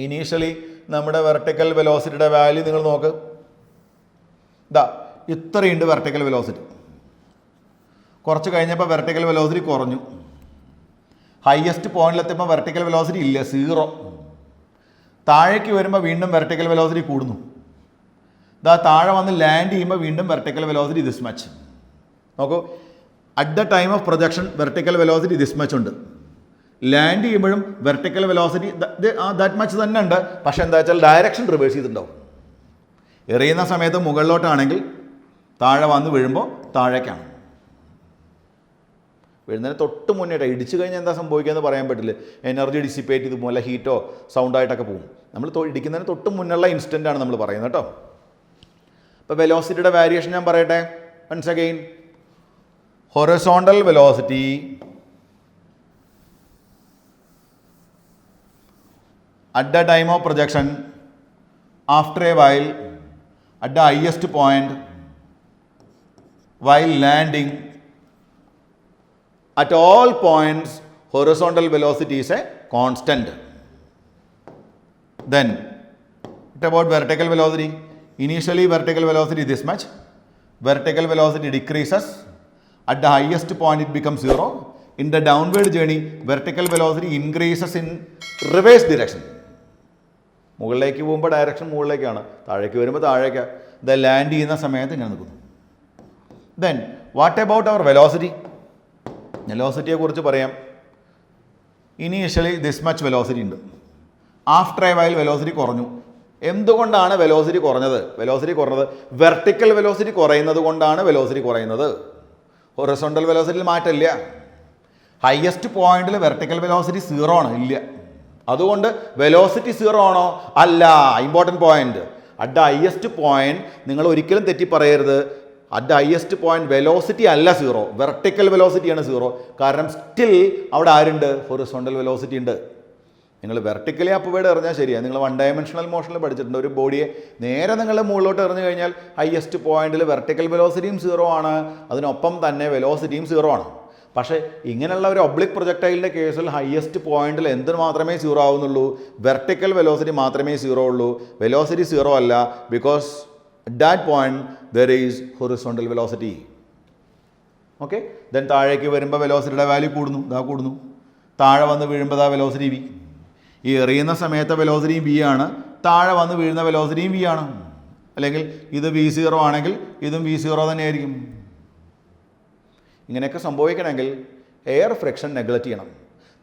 ഇനീഷ്യലി നമ്മുടെ വെർട്ടിക്കൽ വെലോസിറ്റിയുടെ വാല്യൂ നിങ്ങൾ നോക്ക്. ഇത്രയുണ്ട് വെർട്ടിക്കൽ വെലോസിറ്റി. കുറച്ച് കഴിഞ്ഞപ്പോൾ വെർട്ടിക്കൽ വെലോസിറ്റി കുറഞ്ഞു. ഹയസ്റ്റ് പോയിന്റിലെത്തുമ്പോൾ വെർട്ടിക്കൽ വെലോസിറ്റി ഇല്ല, സീറോ. താഴേക്ക് വരുമ്പോൾ വീണ്ടും വെർട്ടിക്കൽ വെലോസിറ്റി കൂടുന്നു. താഴെ വന്ന് ലാൻഡ് ചെയ്യുമ്പോൾ വീണ്ടും വെർട്ടിക്കൽ വെലോസിറ്റി ദിസ് മച്ച്. നോക്കൂ, at the time of projection vertical velocity this much ഉണ്ട്. ലാൻഡ് ചെയ്യുമ്പോഴും വെർട്ടിക്കൽ വെലോസിറ്റി ദാറ്റ് മച്ച് തന്നെ ഉണ്ട്. പക്ഷെ എന്താ വെച്ചാൽ ഡയറക്ഷൻ റിവേഴ്സ് ചെയ്തിട്ടുണ്ടാവും. എറിയുന്ന സമയത്ത് മുകളിലോട്ടാണെങ്കിൽ താഴെ വന്ന് വീഴുമ്പോൾ താഴേക്കാണ്. വീഴുന്നതിന് തൊട്ട് മുന്നേട്ടാണ്. ഇടിച്ചു കഴിഞ്ഞാൽ എന്താ സംഭവിക്കുകയെന്ന് പറയാൻ പറ്റില്ല. എനർജി ഡിസിപ്പേറ്റ് ചെയ്ത് പോലെ ഹീറ്റോ സൗണ്ടായിട്ടൊക്കെ പോകും. നമ്മൾ ഇടിക്കുന്നതിന് തൊട്ട് മുന്നുള്ള ഇൻസ്റ്റൻ്റാണ് നമ്മൾ പറയുന്നത് കേട്ടോ. ഇപ്പോൾ വെലോസിറ്റിയുടെ വേരിയേഷൻ ഞാൻ പറയട്ടെ once again. Horizontal velocity at the time of projection, after a while, at the highest point, while landing, at all points, horizontal velocity is a constant. Then, what about vertical velocity? Initially, vertical velocity this much. Vertical velocity decreases. At the highest point, it becomes zero. In the downward journey, vertical velocity increases in reverse direction. മുകളിലേക്ക് പോകുമ്പോൾ direction മുകളിലേക്കാണ്, താഴേക്ക് വരുമ്പോൾ താഴേക്കാണ്. ഇത് land ചെയ്യുന്ന സമയത്ത് ഇങ്ങനെ നിൽക്കുന്നു. Then what about our velocity? വെലോസിറ്റിയെക്കുറിച്ച് പറയാം. ഇനീഷ്യലി ദിസ് മച്ച് വെലോസിറ്റി ഉണ്ട്. ആഫ്റ്റർ എ വൈൽ വെലോസിറ്റി കുറഞ്ഞു. എന്തുകൊണ്ടാണ് വെലോസിറ്റി കുറഞ്ഞത്? വെലോസിറ്റി കുറഞ്ഞത് വെർട്ടിക്കൽ വെലോസിറ്റി കുറയുന്നത് കൊണ്ടാണ് വെലോസിറ്റി കുറയുന്നത്. ഹൊറിസോണ്ടൽ വെലോസിറ്റിയിൽ മാറ്റമില്ല. ഹയസ്റ്റ് പോയിന്റിൽ വെർട്ടിക്കൽ വെലോസിറ്റി 0 ആണ്, ഇല്ല. അതുകൊണ്ട് വെലോസിറ്റി 0 ആണോ? അല്ല. Important point, at the highest point നിങ്ങൾ ഒരിക്കലും തെറ്റി പറയരുത്. At the highest point velocity അല്ല 0, വെർട്ടിക്കൽ വെലോസിറ്റിയാണ് 0. കാരണം സ്റ്റിൽ അവിടെ ആരുണ്ട്? ഹൊറിസോണ്ടൽ വെലോസിറ്റി ഉണ്ട്. നിങ്ങൾ വെർട്ടിക്കലി അപ്വേഡ് എറിഞ്ഞാൽ ശരിയാണ്. നിങ്ങൾ 1 ഡയമെൻഷണൽ മോഷനിൽ പഠിച്ചിട്ടുണ്ട്. ഒരു ബോഡിയെ നേരെ നിങ്ങൾ മുകളിലോട്ട് എറിഞ്ഞു കഴിഞ്ഞാൽ ഹയസ്റ്റ് പോയിന്റിൽ വെർട്ടിക്കൽ വെലോസിറ്റിയും 0 ആണ്, അതിനൊപ്പം തന്നെ വെലോസിറ്റിയും 0 ആണ്. പക്ഷേ ഇങ്ങനെയുള്ള ഒരു ഒബ്ലിക് പ്രൊജക്ടൈലിൻ്റെ കേസിൽ ഹയസ്റ്റ് പോയിന്റിൽ എന്തിന് മാത്രമേ 0 ആവുന്നുള്ളൂ? വെർട്ടിക്കൽ വെലോസിറ്റി മാത്രമേ 0 ഉള്ളൂ. വെലോസിറ്റി 0 അല്ല. Because at that point there is horizontal velocity. Okay. Then താഴേക്ക് വരുമ്പോൾ വെലോസിറ്റിയുടെ വാല്യൂ കൂടുന്നു. ഇതാ കൂടുന്നു. താഴെ വന്ന് വീഴുമ്പോൾ ഇതാ വെലോസിറ്റി വി. ഈ എറിയുന്ന സമയത്തെ വെലോസിറ്റിയും വി ആണ്, താഴെ വന്ന് വീഴുന്ന വെലോസിറ്റിയും വി ആണ്. അല്ലെങ്കിൽ ഇത് V0 ആണെങ്കിൽ ഇതും V0 തന്നെയായിരിക്കും. ഇങ്ങനെയൊക്കെ സംഭവിക്കണമെങ്കിൽ എയർ ഫ്രിക്ഷൻ നെഗ്ലക്റ്റ് ചെയ്യണം.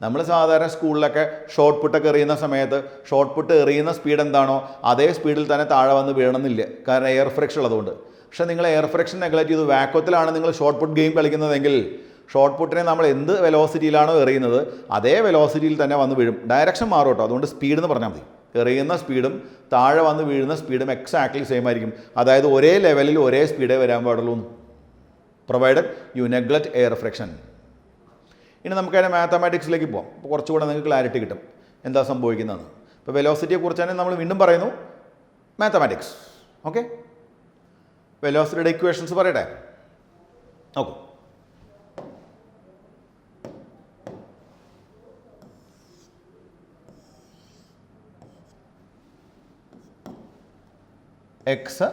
നമ്മൾ സാധാരണ സ്കൂളിലൊക്കെ ഷോർട്ട് പുട്ടൊക്കെ എറിയുന്ന സമയത്ത് ഷോർട്ട് പുട്ട് എറിയുന്ന സ്പീഡ് എന്താണോ അതേ സ്പീഡിൽ തന്നെ താഴെ വന്ന് വീഴണമെന്നില്ല, കാരണം എയർ ഫ്രിക്ഷൻ ഉള്ളതുകൊണ്ട്. പക്ഷേ നിങ്ങൾ എയർ ഫ്രിക്ഷൻ നെഗ്ലക്റ്റ് ചെയ്തു വാക്വത്തിലാണ് നിങ്ങൾ ഷോർട്ട് പുട്ട് ഗെയിം കളിക്കുന്നതെങ്കിൽ ഷോർട്ട് പുട്ടിനെ നമ്മൾ എന്ത് വെലോസിറ്റിയിലാണോ എറിയുന്നത് അതേ വെലോസിറ്റിയിൽ തന്നെ വന്ന് വീഴും. ഡയറക്ഷൻ മാറും കേട്ടോ. അതുകൊണ്ട് സ്പീഡ് എന്ന് പറഞ്ഞാൽ മതി. എറിയുന്ന സ്പീഡും താഴെ വന്ന് വീഴുന്ന സ്പീഡും എക്സാക്ട്ലി സെയിം ആയിരിക്കും. അതായത് ഒരേ ലെവലിൽ ഒരേ സ്പീഡേ വരാൻ പാടുള്ളൂ, provided U neglect air friction. ഇനി നമുക്ക് അതിനെ മാത്തമാറ്റിക്സിലേക്ക് പോകാം. അപ്പോൾ കുറച്ചുകൂടെ നിങ്ങൾക്ക് ക്ലാരിറ്റി കിട്ടും എന്താ സംഭവിക്കുന്നതെന്ന്. ഇപ്പോൾ വെലോസിറ്റിയെ കുറിച്ചാണ് നമ്മൾ വീണ്ടും പറയുന്നു. മാത്തമാറ്റിക്സ്. ഓക്കെ. വെലോസിറ്റിയുടെ ഇക്വേഷൻസ് പറയട്ടെ. ഓക്കെ. X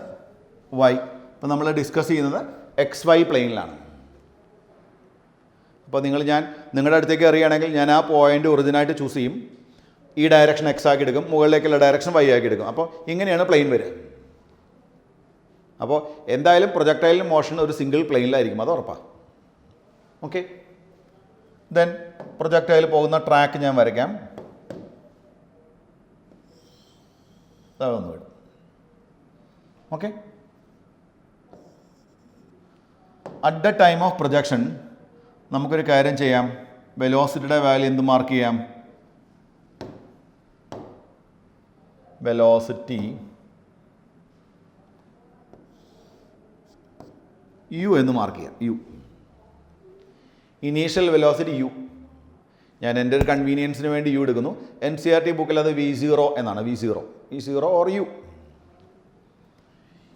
Y. ഇപ്പോൾ നമ്മൾ ഡിസ്കസ് ചെയ്യുന്നത് XY പ്ലെയിനിലാണ്. അപ്പോൾ നിങ്ങളുടെ അടുത്തേക്ക് എറിയുകയാണെങ്കിൽ ഞാൻ ആ പോയിന്റ് ഒറിജിനായിട്ട് ചൂസ് ചെയ്യും. ഈ ഡയറക്ഷൻ X ആക്കി എടുക്കും, മുകളിലേക്കുള്ള ഡയറക്ഷൻ Y ആക്കി എടുക്കും. അപ്പോൾ ഇങ്ങനെയാണ് പ്ലെയിൻ വരിക. അപ്പോൾ എന്തായാലും പ്രൊജക്ടൈലിന് മോഷൻ ഒരു സിംഗിൾ പ്ലെയിനിലായിരിക്കും, അത് ഉറപ്പാണ്. ഓക്കെ. ദെൻ പ്രൊജക്ടൈൽ പോകുന്ന ട്രാക്ക് ഞാൻ വരയ്ക്കാം. അതൊന്ന് വിടും. Okay. At the time of projection നമുക്കൊരു കാര്യം ചെയ്യാം. വെലോസിറ്റിയുടെ വാല്യൂ എന്ത് മാർക്ക് ചെയ്യാം? വെലോസിറ്റി U എന്ന് മാർക്ക് ചെയ്യാം. U. Initial velocity U. ഞാൻ എൻ്റെ ഒരു കൺവീനിയൻസിന് വേണ്ടി U എടുക്കുന്നു. NCERT ബുക്കിൽ അത് V0 എന്നാണ്. V0 or U.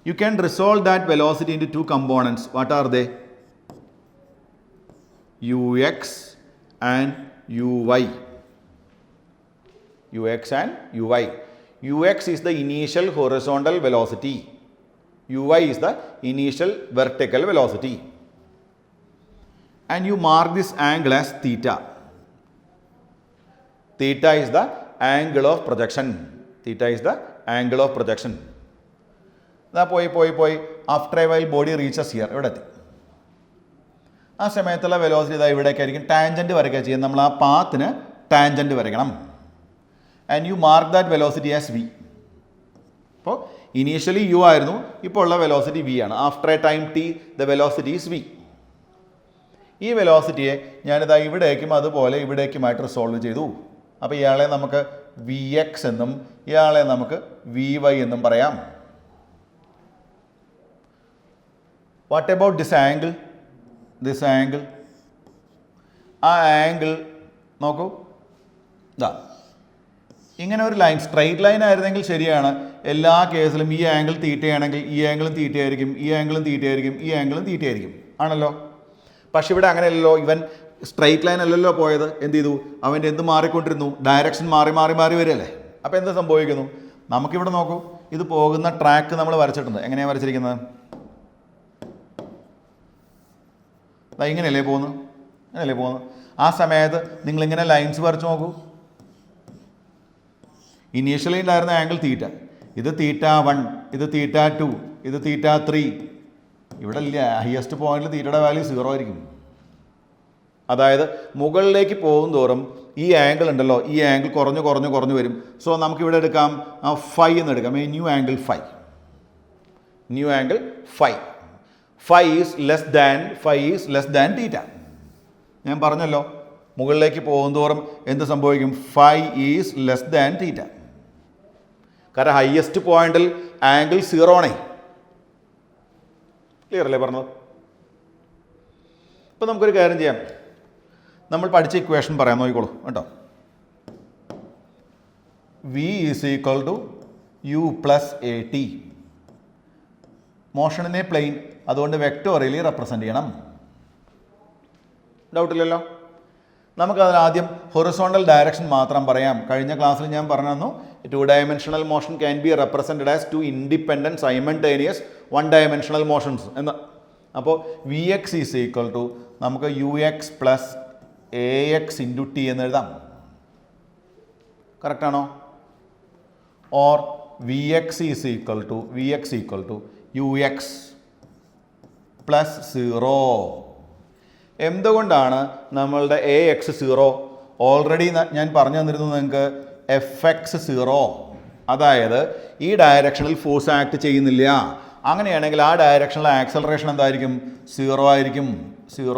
You can resolve that velocity into two components. What are they? Ux and Uy. Ux and Uy. Ux is the initial horizontal velocity. Uy is the initial vertical velocity. And you mark this angle as theta. Theta is the angle of projection. Theta is the angle of projection. പോയി after a while body reaches here. ഇവിടെ എത്തി. ആ സമയത്തുള്ള velocity ഇതാ ഇവിടേക്കായിരിക്കും. Tangent വരയ്ക്കുക ചെയ്യുക. നമ്മൾ ആ പാത്തിന് ടാൻജൻറ്റ് വരയ്ക്കണം. And you mark that velocity as V. അപ്പോൾ ഇനീഷ്യലി U ആയിരുന്നു, ഇപ്പോൾ ഉള്ള വെലോസിറ്റി V ആണ്. After a time T the velocity is V. ഈ വെലോസിറ്റിയെ ഞാനിതാ ഇവിടേക്കും അതുപോലെ ഇവിടേക്കുമായിട്ട് റിസോൾവ് ചെയ്തു. അപ്പോൾ ഇയാളെ നമുക്ക് Vx എന്നും ഇയാളെ നമുക്ക് Vy എന്നും പറയാം. What about this angle? This angle. ആ ആംഗിൾ നോക്കൂ. ഇതാ ഇങ്ങനെ ഒരു ലൈൻ, സ്ട്രൈറ്റ് ലൈൻ ആയിരുന്നെങ്കിൽ ശരിയാണ്. എല്ലാ കേസിലും ഈ ആംഗിൾ തീറ്റയാണെങ്കിൽ ഈ ആംഗിളും തീറ്റയായിരിക്കും, ഈ ആംഗിളും തീറ്റയായിരിക്കും, ഈ ആംഗിളും തീറ്റയായിരിക്കും ആണല്ലോ. പക്ഷെ ഇവിടെ അങ്ങനെയല്ലല്ലോ. ഇവൻ സ്ട്രൈറ്റ് ലൈൻ അല്ലല്ലോ പോയത്. എന്ത് ചെയ്തു? അവൻ്റെ എന്ത് മാറിക്കൊണ്ടിരുന്നു? ഡയറക്ഷൻ മാറി മാറി മാറി വരികയല്ലേ. അപ്പോൾ എന്ത് സംഭവിക്കുന്നു? നമുക്കിവിടെ നോക്കൂ. ഇത് പോകുന്ന ട്രാക്ക് നമ്മൾ വരച്ചിട്ടുണ്ട്. എങ്ങനെയാണ് വരച്ചിരിക്കുന്നത്? ഇങ്ങനെയല്ലേ പോകുന്നു. ആ സമയത്ത് നിങ്ങളിങ്ങനെ ലൈൻസ് വരച്ച് നോക്കൂ. ഇനീഷ്യലി ഉണ്ടായിരുന്ന ആംഗിൾ തീറ്റ, ഇത് തീറ്റ 1, ഇത് തീറ്റ 2, ഇത് തീറ്റ 3. ഇവിടെ ഇല്ല, ഹയസ്റ്റ് പോയിന്റിൽ തീറ്റയുടെ വാല്യൂ 0 ആയിരിക്കും. അതായത് മുകളിലേക്ക് പോകും തോറും ഈ ആംഗിൾ ഉണ്ടല്ലോ, ഈ ആംഗിൾ കുറഞ്ഞു വരും. സോ നമുക്കിവിടെ എടുക്കാം ഫൈ എന്ന് എടുക്കാം. New angle phi. Phi is less than theta. ഞാൻ പറഞ്ഞല്ലോ, മുകളിലേക്ക് പോകും തോറും എന്ത് സംഭവിക്കും? Phi is less than theta. കാരണം ഹയസ്റ്റ് പോയിന്റിൽ ആംഗിൾ 0 ആണേ. ക്ലിയർ അല്ലേ പറഞ്ഞത്? ഇപ്പം നമുക്കൊരു കാര്യം ചെയ്യാം. നമ്മൾ പഠിച്ച ഇക്വേഷൻ പറയാൻ നോക്കിക്കോളൂ കേട്ടോ. V is equal to U plus A T. മോഷണിനെ പ്ലെയിൻ, അതുകൊണ്ട് വെക്ടോറിയലി റെപ്രസെൻ്റ് ചെയ്യണം. ഡൗട്ടില്ലല്ലോ? നമുക്കതിന് ആദ്യം ഹൊറിസോണ്ടൽ ഡയറക്ഷൻ മാത്രം പറയാം. കഴിഞ്ഞ ക്ലാസ്സിൽ ഞാൻ പറഞ്ഞു തന്നു, 2 dimensional motion can be represented as 2 independent simultaneous 1 dimensional motions എന്ന്. അപ്പോൾ V X is equal to നമുക്ക് U X plus A X into T എന്ന് എഴുതാം. കറക്റ്റാണോ? Or V X is equal to U X plus 0. എന്തുകൊണ്ടാണ് നമ്മളുടെ A X 0? Already ഞാൻ പറഞ്ഞു തന്നിരുന്നു നിങ്ങൾക്ക് എഫ് എക്സ് 0. അതായത് ഈ ഡയറക്ഷനിൽ ഫോഴ്സ് ആക്ട് ചെയ്യുന്നില്ല. അങ്ങനെയാണെങ്കിൽ ആ ഡയറക്ഷനിലെ ആക്സലറേഷൻ എന്തായിരിക്കും? 0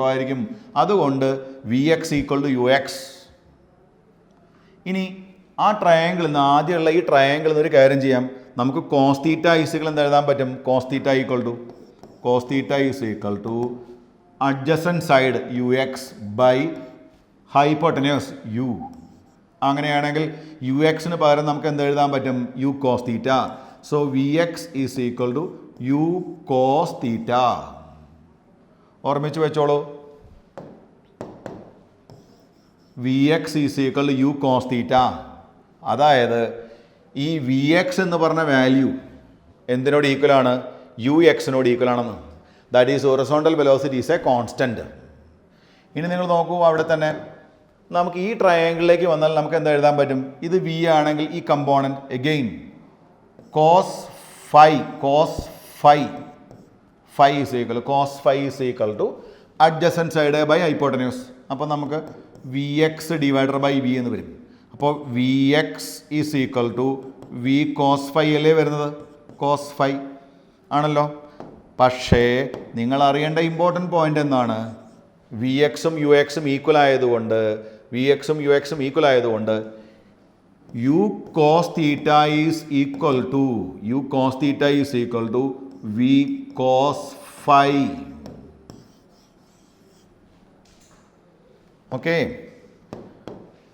ആയിരിക്കും. അതുകൊണ്ട് V X equal to U X. ഇനി ആ ട്രയാങ്കിളിൽ നിന്ന് ആദ്യമുള്ള ഈ ട്രയാങ്കിളിൽ നിന്ന് ഒരു കാര്യം ചെയ്യാം. നമുക്ക് കോസ് തീറ്റ ഈസിക്കൽ എന്ത് എഴുതാൻ പറ്റും? Cos theta is equal to adjacent side U X by hypotenuse U. അങ്ങനെയാണെങ്കിൽ യു എക്സിന് പകരം നമുക്ക് എന്ത് എഴുതാൻ പറ്റും? U cos theta. So V X is equal to U cos theta. ഓർമ്മിച്ച് വെച്ചോളൂ, V X is equal to U cos theta. അതായത് ഈ വി എക്സ് എന്ന് പറഞ്ഞ വാല്യൂ എന്തിനോട് ഈക്വലാണ്? യു എക്സിനോട് ഈക്വൽ ആണെന്ന്. That is horizontal velocity is a constant. ഇനി നിങ്ങൾ നോക്കൂ, അവിടെ തന്നെ നമുക്ക് ഈ ട്രയാങ്കിളിലേക്ക് വന്നാൽ നമുക്ക് എന്താ എഴുതാൻ പറ്റും? ഇത് വി ആണെങ്കിൽ ഈ component again cos phi is equal to adjacent side by hypotenuse. അപ്പോൾ നമുക്ക് V X divided by V എന്ന് വരും. അപ്പോൾ V X is equal to V cos phi അല്ലേ വരുന്നത്? കോസ് ഫൈ ആണല്ലോ. പക്ഷേ നിങ്ങൾ അറിയേണ്ട ഇമ്പോർട്ടൻറ്റ് പോയിൻ്റ് എന്താണ്? വി എക്സും യു എക്സും ഈക്വൽ ആയതുകൊണ്ട് U cos theta is equal to V cos phi. Okay,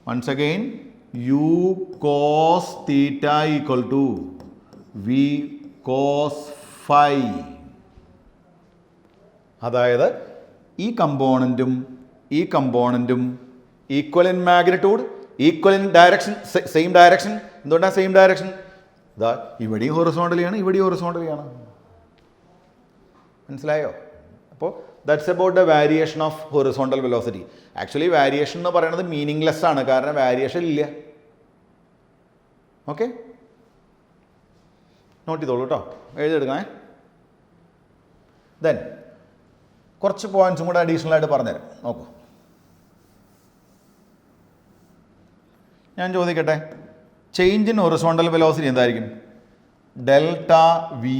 once again U cos theta equal to V cos phi. അതായത് ഈ കമ്പോണൻറ്റും equal in magnitude, equal in direction, same direction. എന്തുകൊണ്ടാണ് same direction? ഇതാ ഇവിടെയും ഹൊറിസോണ്ടലിയാണ്, ഇവിടെയും ഹൊറിസോണ്ടലിയാണ്. മനസ്സിലായോ? അപ്പോൾ that's about the variation of horizontal velocity. Actually variation എന്ന് പറയുന്നത് മീനിങ്ലെസ് ആണ്, കാരണം വേരിയേഷൻ ഇല്ല. ഓക്കെ, നോട്ട് ചെയ്തോളൂ കേട്ടോ, എഴുതിയെടുക്കണേ. ദെൻ കുറച്ച് പോയിന്റ്സും കൂടെ അഡീഷണൽ ആയിട്ട് പറഞ്ഞുതരാം. നോക്കൂ, ഞാൻ ചോദിക്കട്ടെ, ചേഞ്ച് ഇൻ ഹൊറിസോണ്ടൽ വെലോസിറ്റി എന്തായിരിക്കും? Delta V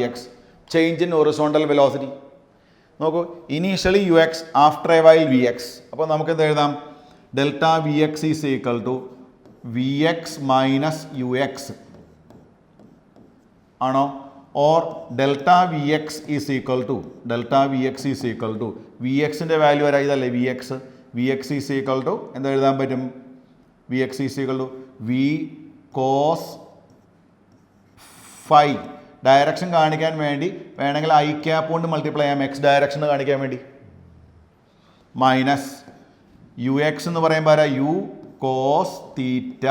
X change in horizontal velocity. നോക്കൂ, initially U X, after a while V X. അപ്പോൾ നമുക്ക് എന്ത് എഴുതാം? Delta V X is equal to V X minus U X ആണോ? Or delta V X is equal to V എക്സിൻ്റെ value വരാം, ഇതല്ലേ V X is equal to എന്താ എഴുതാൻ പറ്റും? V X is equal to V cos phi. Direction കാണിക്കാൻ വേണ്ടി വേണമെങ്കിൽ ഐ ക്യാപ്പ് കൊണ്ട് മൾട്ടിപ്ലൈ ചെയ്യാം, എക്സ് ഡയറക്ഷൻ കാണിക്കാൻ വേണ്ടി. മൈനസ് യു എക്സ് എന്ന് പറയുമ്പോൾ U cos theta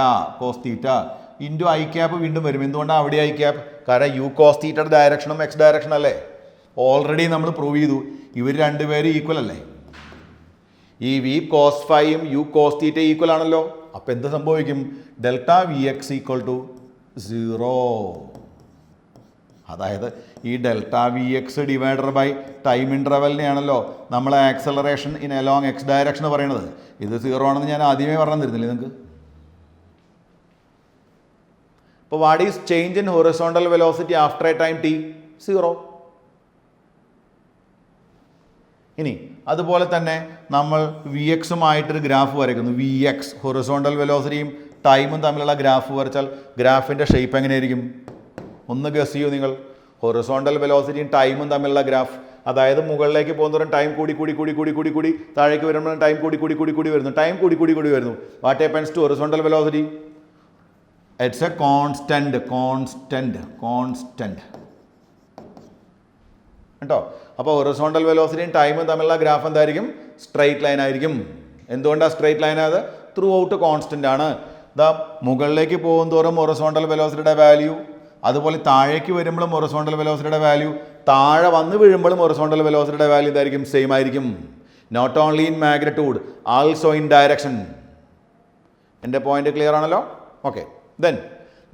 into I cap വീണ്ടും വരും. എന്തുകൊണ്ടാണ് അവിടെ ഐ ക്യാപ്പ്? കാരണം യു കോസ് തീറ്റയുടെ ഡയറക്ഷനും എക്സ് ഡയറക്ഷൻ അല്ലേ. ഓൾറെഡി നമ്മൾ പ്രൂവ് ചെയ്തു ഇവർ രണ്ടുപേരും ഈക്വൽ അല്ലേ. ഈ വി കോസ് ഫൈയും യു കോസ് തീറ്റ ഈക്വൽ ആണല്ലോ. അപ്പോൾ എന്ത് സംഭവിക്കും? Delta V X equal to 0. അതായത് ഈ delta V X divided by time ഇൻ്റർവെലിനെയാണല്ലോ നമ്മൾ acceleration in along X direction എന്ന് പറയുന്നത്. ഇത് 0 ആണെന്ന് ഞാൻ ആദ്യമേ പറഞ്ഞു തരുന്നില്ലേ നിങ്ങൾക്ക്. അപ്പോൾ what is change in horizontal velocity after a time T? 0. ഇനി അതുപോലെ തന്നെ നമ്മൾ വി എക്സുമായിട്ടൊരു ഗ്രാഫ് വരയ്ക്കുന്നു. വി എക്സ് ഹൊറിസോണ്ടൽ വെലോസിറ്റിയും ടൈമും തമ്മിലുള്ള ഗ്രാഫ് വരച്ചാൽ ഗ്രാഫിൻ്റെ ഷേപ്പ് എങ്ങനെയായിരിക്കും? ഒന്ന് ഗസ് ചെയ്യൂ നിങ്ങൾ. ഹൊറിസോണ്ടൽ വെലോസിറ്റിയും ടൈമും തമ്മിലുള്ള ഗ്രാഫ്, അതായത് മുകളിലേക്ക് പോകുന്നതോറും ടൈം കൂടി കൂടി കൂടി കൂടി കൂടി കൂടി താഴേക്ക് വരുമ്പോഴും ടൈം കൂടി കൂടി കൂടി കൂടി വരുന്നു. ടൈം കൂടി കൂടി കൂടി വരുന്നു. What happens to horizontal velocity? It's a constant കേട്ടോ. അപ്പോൾ ഹൊറിസോണ്ടൽ വെലോസിറ്റിയും ടൈമും തമ്മിലുള്ള ഗ്രാഫ് എന്തായിരിക്കും? സ്ട്രെയിറ്റ് ലൈൻ ആയിരിക്കും. എന്തുകൊണ്ടാണ് സ്ട്രെയിറ്റ് ലൈൻ ആയത്? ത്രൂ ഔട്ട് കോൺസ്റ്റന്റ് ആണ്. ഇതാ മുകളിലേക്ക് പോകും തോറും ഹൊറിസോണ്ടൽ വെലോസിറ്റിയുടെ വാല്യൂ, അതുപോലെ താഴേക്ക് വരുമ്പോഴും ഹൊറിസോണ്ടൽ വെലോസിറ്റിയുടെ വാല്യൂ, താഴെ വന്ന് വീഴുമ്പോഴും ഹൊറിസോണ്ടൽ വെലോസിറ്റിയുടെ വാല്യൂ ഇതായിരിക്കും, സെയിം ആയിരിക്കും. Not only in magnitude also in direction. എൻ്റെ പോയിന്റ് ക്ലിയർ ആണല്ലോ? ഓക്കെ. ദെൻ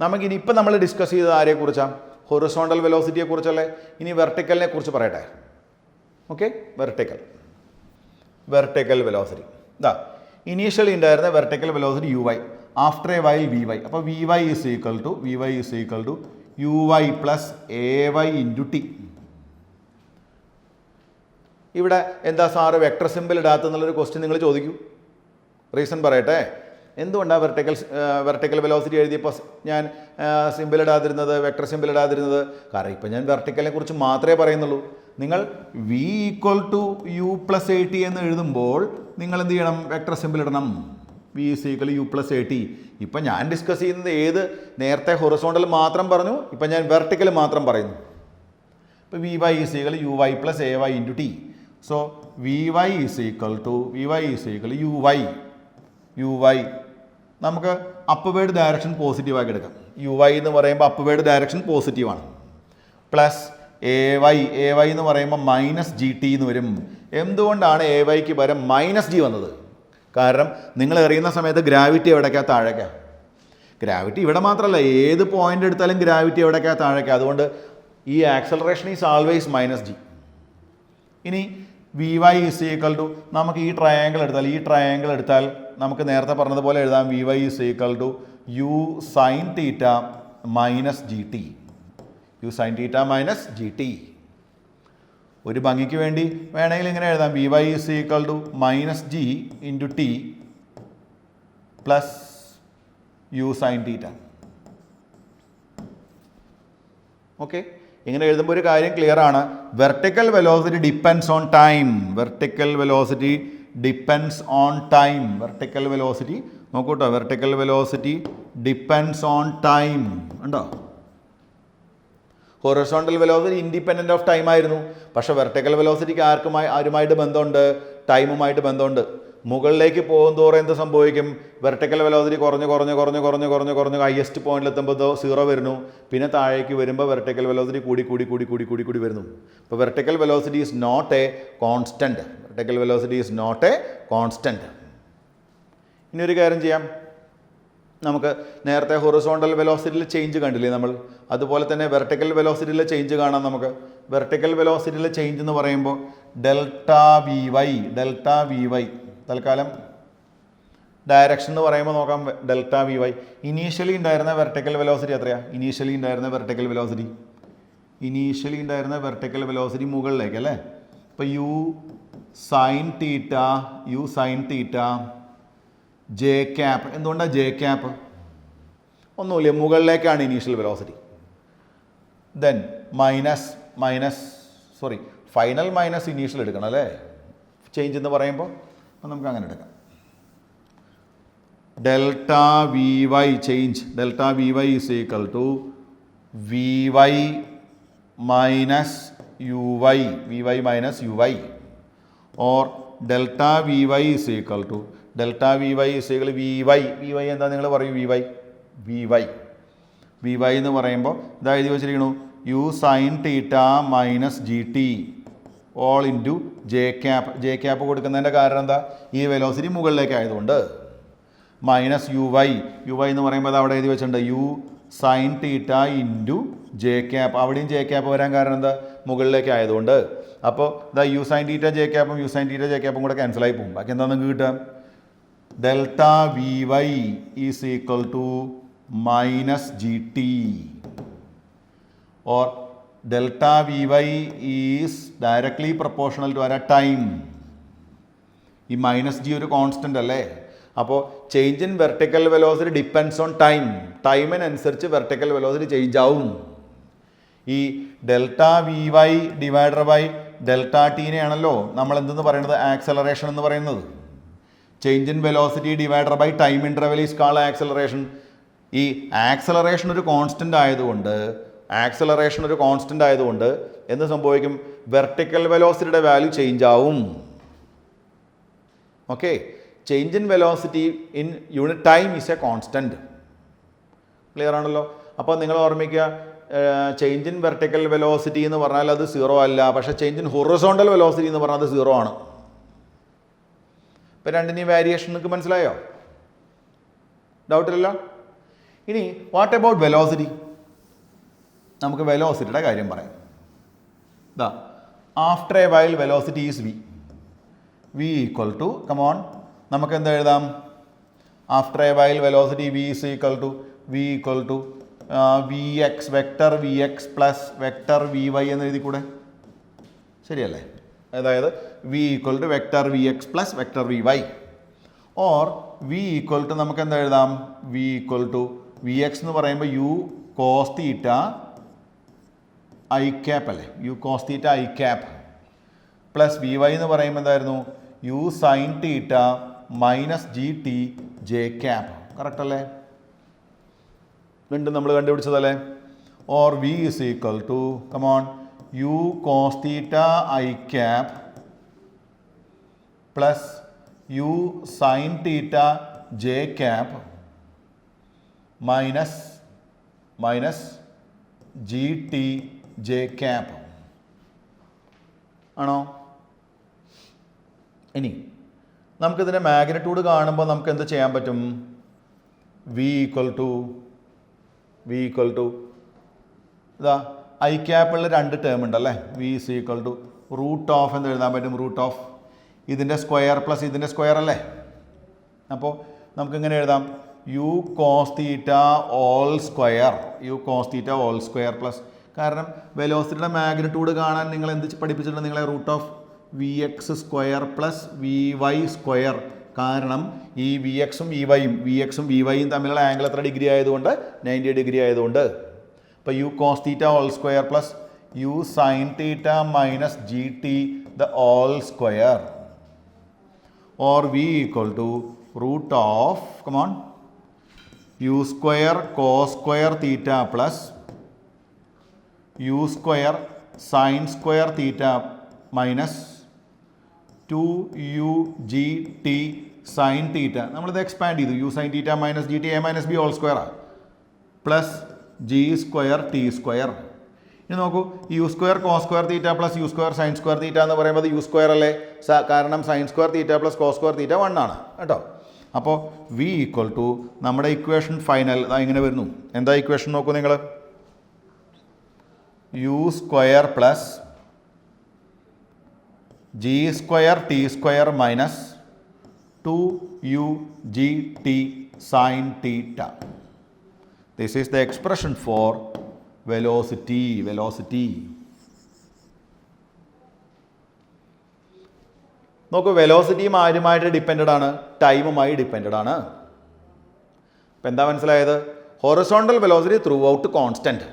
നമുക്കിനി ഇപ്പം നമ്മൾ ഡിസ്കസ് ചെയ്തത് ആരെക്കുറിച്ചാണ്? ഹൊറിസോണ്ടൽ വെലോസിറ്റിയെ കുറിച്ചല്ലേ. ഇനി വെർട്ടിക്കലിനെ കുറിച്ച് പറയട്ടെ. Okay, vertical velocity. ഇതാ ഇനീഷ്യലി ഉണ്ടായിരുന്ന vertical velocity U Y, after a while V Y. അപ്പോൾ V Y is equal to U Y plus A Y into T. ഇവിടെ എന്താ സാറ് വെക്ടർ സിമ്പിൾ ഇടാത്തെന്നുള്ളൊരു ക്വസ്റ്റ്യൻ നിങ്ങൾ ചോദിക്കൂ. റീസൺ പറയട്ടെ. എന്തുകൊണ്ടാണ് വെർട്ടിക്കൽ വെലോസിറ്റി എഴുതിയപ്പോൾ ഞാൻ സിമ്പിൾ ഇടാതിരുന്നത്, വെക്ടർ സിമ്പിൾ ഇടാതിരുന്നത്? കാരണം ഇപ്പം ഞാൻ വെർട്ടിക്കലിനെ കുറിച്ച് മാത്രമേ പറയുന്നുള്ളൂ. നിങ്ങൾ V equal to U plus A T എന്ന് എഴുതുമ്പോൾ നിങ്ങൾ എന്ത് ചെയ്യണം? വെക്ടർ സിമ്പിൾ ഇടണം. V is equal U plus A T. ഇപ്പം ഞാൻ ഡിസ്കസ് ചെയ്യുന്നത് ഏത്? നേരത്തെ ഹൊറിസോണ്ടൽ മാത്രം പറഞ്ഞു, ഇപ്പം ഞാൻ വെർട്ടിക്കൽ മാത്രം പറയുന്നു. ഇപ്പോൾ V Y is equal U Y plus A Y into T. So V Y is equal U Y നമുക്ക് അപ്വേഡ് ഡയറക്ഷൻ പോസിറ്റീവാക്കി എടുക്കാം. യു വൈ എന്ന് പറയുമ്പോൾ അപ്വേഡ് ഡയറക്ഷൻ പോസിറ്റീവാണ്. പ്ലസ് എ വൈ എന്ന് പറയുമ്പോൾ മൈനസ് ജി ടി എന്ന് വരും. എന്തുകൊണ്ടാണ് എ വൈക്ക് പകരം മൈനസ് ജി വന്നത്? കാരണം നിങ്ങൾ എറിയുന്ന സമയത്ത് ഗ്രാവിറ്റി എവിടേക്കാ? താഴേക്കാ. ഗ്രാവിറ്റി ഇവിടെ മാത്രമല്ല, ഏത് പോയിന്റ് എടുത്താലും ഗ്രാവിറ്റി എവിടേക്കാ? താഴേക്കാ. അതുകൊണ്ട് ഈ acceleration is always minus g. ഇനി v Y is equal to, നമുക്ക് ഈ ട്രയാങ്കിൾ എടുത്താൽ നമുക്ക് നേരത്തെ പറഞ്ഞതുപോലെ എഴുതാം. V Y is equal to u sine theta minus G t. ഒരു ഭംഗിക്ക് വേണ്ടി വേണമെങ്കിൽ ഇങ്ങനെ എഴുതാം. V Y is equal to minus g into t plus U sine theta. Okay, ഇങ്ങനെ എഴുതുമ്പോൾ ഒരു കാര്യം ക്ലിയർ ആണ്. Vertical velocity depends on time. നോക്കൂട്ടോ, vertical velocity depends on time. ഉണ്ടോ? Horizontal velocity independent of time ആയിരുന്നു. പക്ഷേ വെർട്ടിക്കൽ വെലോസിറ്റിക്ക് ആരുമായിട്ട് ബന്ധമുണ്ട്? ടൈമുമായിട്ട് ബന്ധമുണ്ട്. മുകളിലേക്ക് പോകും തോറും എന്ത് സംഭവിക്കും? വെർട്ടിക്കൽ വെലോസിറ്റി കുറഞ്ഞ് ഹയസ്റ്റ് പോയിന്റിലെത്തുമ്പോൾ 0 വരുന്നു. പിന്നെ താഴേക്ക് വരുമ്പോൾ വെർട്ടിക്കൽ വെലോസിറ്റി കൂടി വരുന്നു. അപ്പോൾ vertical velocity is not a constant. ഇനി ഒരു കാര്യം ചെയ്യാം. നമുക്ക് നേരത്തെ ഹൊറിസോണ്ടൽ വെലോസിറ്റിയിൽ ചേഞ്ച് കണ്ടില്ലേ നമ്മൾ? അതുപോലെ തന്നെ വെർട്ടിക്കൽ വെലോസിറ്റിയിലെ ചേഞ്ച് കാണാം നമുക്ക്. വെർട്ടിക്കൽ വെലോസിറ്റിയിലെ ചേഞ്ച് എന്ന് പറയുമ്പോൾ ഡെൽറ്റ വി വൈ തൽക്കാലം ഡയറക്ഷൻ എന്ന് പറയുമ്പോൾ നോക്കാം. ഡെൽറ്റ വി വൈ ഇനീഷ്യലി ഉണ്ടായിരുന്ന വെർട്ടിക്കൽ വെലോസിറ്റി എത്രയാണ്? ഇനീഷ്യലി ഉണ്ടായിരുന്ന വെർട്ടിക്കൽ വെലോസിറ്റി മുകളിലേക്ക് അല്ലേ? ഇപ്പോൾ U sine theta J cap. എന്തുകൊണ്ടാണ് ജെ ക്യാപ്പ്? ഒന്നുമില്ല, മുകളിലേക്കാണ് initial velocity. Then final minus initial എടുക്കണം അല്ലേ? ചേഞ്ച് എന്ന് പറയുമ്പോൾ നമുക്ക് അങ്ങനെ എടുക്കാം. Delta V Y is equal to V Y minus U Y or delta V Y is equal to V Y എന്താ നിങ്ങൾ പറയും? വി വൈ എന്ന് പറയുമ്പോൾ ഇതാ എഴുതി വെച്ചിരിക്കണു. U sine theta minus G t whole into j cap കൊടുക്കുന്നതിൻ്റെ കാരണം എന്താ? ഈ വെലോസിറ്റി മുകളിലേക്ക് ആയതുകൊണ്ട്. മൈനസ് യു വൈ എന്ന് പറയുമ്പോൾ അത് അവിടെ എഴുതി വെച്ചിട്ടുണ്ട്. U sine theta into j cap. അവിടെയും ജെ ക്യാപ്പ് വരാൻ കാരണം എന്താ? മുകളിലേക്ക് ആയതുകൊണ്ട്. അപ്പോൾ ഇതാ യു സൈൻ തീറ്റ ജെ ക്യാപ്പും യു സൈൻ തീറ്റ ജെ ക്യാപ്പും കൂടെ ക്യാൻസലായി പോകും. ബാക്കി എന്താ നിങ്ങൾക്ക് കിട്ടുക? Delta V Y is equal to minus G t or delta V Y is directly proportional to time. ഈ മൈനസ് ജി ഒരു കോൺസ്റ്റൻ്റ് അല്ലേ? അപ്പോൾ change in vertical velocity depends on time. ടൈമിനനുസരിച്ച് vertical velocity change ആവും. ഈ delta V y divided by delta ടീനെയാണല്ലോ നമ്മൾ എന്തെന്ന് പറയുന്നത്? ആക്സലറേഷൻ എന്ന് പറയുന്നത്. Change in velocity divided by time interval is called acceleration. ഈ ആക്സലറേഷൻ ഒരു കോൺസ്റ്റൻ്റ് ആയതുകൊണ്ട് എന്ത് സംഭവിക്കും? വെർട്ടിക്കൽ വെലോസിറ്റിയുടെ വാല്യൂ ചേഞ്ച് ആവും. Okay, change in velocity in unit time is a constant. Clear ആണല്ലോ? അപ്പോൾ നിങ്ങൾ ഓർമ്മിക്കുക, ചേഞ്ച് ഇൻ വെർട്ടിക്കൽ വെലോസിറ്റി എന്ന് പറഞ്ഞാൽ അത് 0 അല്ല. പക്ഷേ ചേഞ്ച് ഇൻ ഹൊറിസോണ്ടൽ വെലോസിറ്റി എന്ന് പറഞ്ഞാൽ അത് 0 ആണ്. ഇപ്പം രണ്ടിനെയും വേരിയേഷൻ നിങ്ങൾക്ക് മനസ്സിലായോ? ഡൗട്ടില്ലല്ലോ? ഇനി വാട്ട് അബൌട്ട് വെലോസിറ്റി? നമുക്ക് വെലോസിറ്റിയുടെ കാര്യം പറയാം. ഇതാ, after a while velocity is V. V equal to, come on, നമുക്ക് എന്താ എഴുതാം? After a while velocity V is equal to V X, vector V X plus vector V Y എന്ന് എഴുതി കൂടെ? ശരിയല്ലേ? അതായത് V equal to vector V X plus vector V Y. Or V equal to നമുക്ക് എന്താ എഴുതാം? V equal to V X എന്ന് പറയുമ്പോൾ U cos theta I cap അല്ലേ? U cos theta I cap plus V Y എന്ന് പറയുമ്പോൾ എന്തായിരുന്നു? U sine theta minus G t j cap. Correct അല്ലേ? വീണ്ടും നമ്മൾ കണ്ടുപിടിച്ചതല്ലേ? Or v is equal to, come on, u cos theta I cap plus U sine theta J cap minus G t j cap. ആണോ? ഇനി നമുക്കിതിൻ്റെ magnitude കാണുമ്പോൾ നമുക്ക് എന്ത് ചെയ്യാൻ പറ്റും? വി ഈക്വൽ ടു ഇതാ ഐ ക്യാപ്പുള്ള 2 ടേം ഉണ്ടല്ലേ? V is equal to root of എന്ന് എഴുതാൻ പറ്റും. റൂട്ട് ഓഫ് ഇതിൻ്റെ സ്ക്വയർ പ്ലസ് ഇതിൻ്റെ സ്ക്വയർ അല്ലേ? അപ്പോൾ നമുക്കിങ്ങനെ എഴുതാം, U cos theta whole square plus, കാരണം വെലോസിറ്റിയുടെ മാഗ്നിറ്റ്യൂഡ് കാണാൻ നിങ്ങൾ എന്ത് പഠിപ്പിച്ചിട്ടുണ്ട്? നിങ്ങളെ root of V X square plus V Y square. കാരണം ഈ വി എക്സും വി വൈയും തമ്മിലുള്ള ആംഗിൾ എത്ര ഡിഗ്രി ആയതുകൊണ്ട്? 90 ഡിഗ്രി ആയതുകൊണ്ട്. അപ്പോൾ U cos theta whole square plus U sine theta minus G T the whole square. Or V equal to root of, come on, U square cos square theta plus U square sine square theta minus 2u G T sine theta. നമ്മളിത് expand ചെയ്തു. U sine theta minus G T A minus B whole square plus G square T square. ഇനി നോക്കൂ, U square cos square theta plus U square sine square theta എന്ന് പറയുമ്പോൾ U square അല്ലേ? കാരണം sine square theta plus cos square theta 1 ആണ് കേട്ടോ. അപ്പോൾ V equal to നമ്മുടെ ഇക്വേഷൻ ഫൈനൽ ഇങ്ങനെ വരുന്നു. എന്താ ഇക്വേഷൻ നോക്കൂ നിങ്ങൾ? U square plus G square T square minus 2u G T sine theta. This is the expression for velocity. നോക്കൂ, വെലോസിറ്റിയും ആരുമായിട്ട് ഡിപ്പെൻഡഡ് ആണ്? ടൈമുമായി ഡിപ്പെൻഡഡ് ആണ്. ഇപ്പം എന്താ മനസ്സിലായത്? Horizontal velocity through out constant.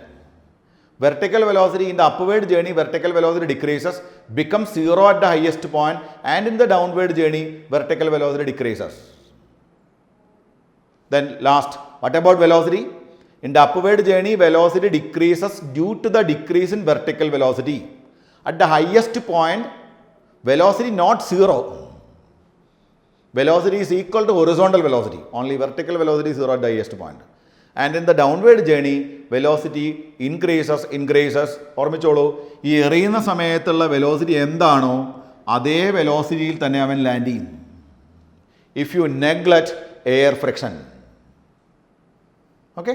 Vertical velocity in the upward journey, vertical velocity decreases, becomes 0 at the highest point, and in the downward journey, vertical velocity decreases. Then last, what about velocity? In the upward journey, velocity decreases due to the decrease in vertical velocity. At the highest point, velocity not 0. Velocity is equal to horizontal velocity. Only vertical velocity is 0 at the highest point. And in the downward journey, velocity increases. ഓർമ്മിച്ചോളൂ, ഈ എറിയുന്ന സമയത്തുള്ള velocity എന്താണോ അതേ വെലോസിറ്റിയിൽ തന്നെ അവൻ land ചെയ്യും. If you neglect air friction. Okay.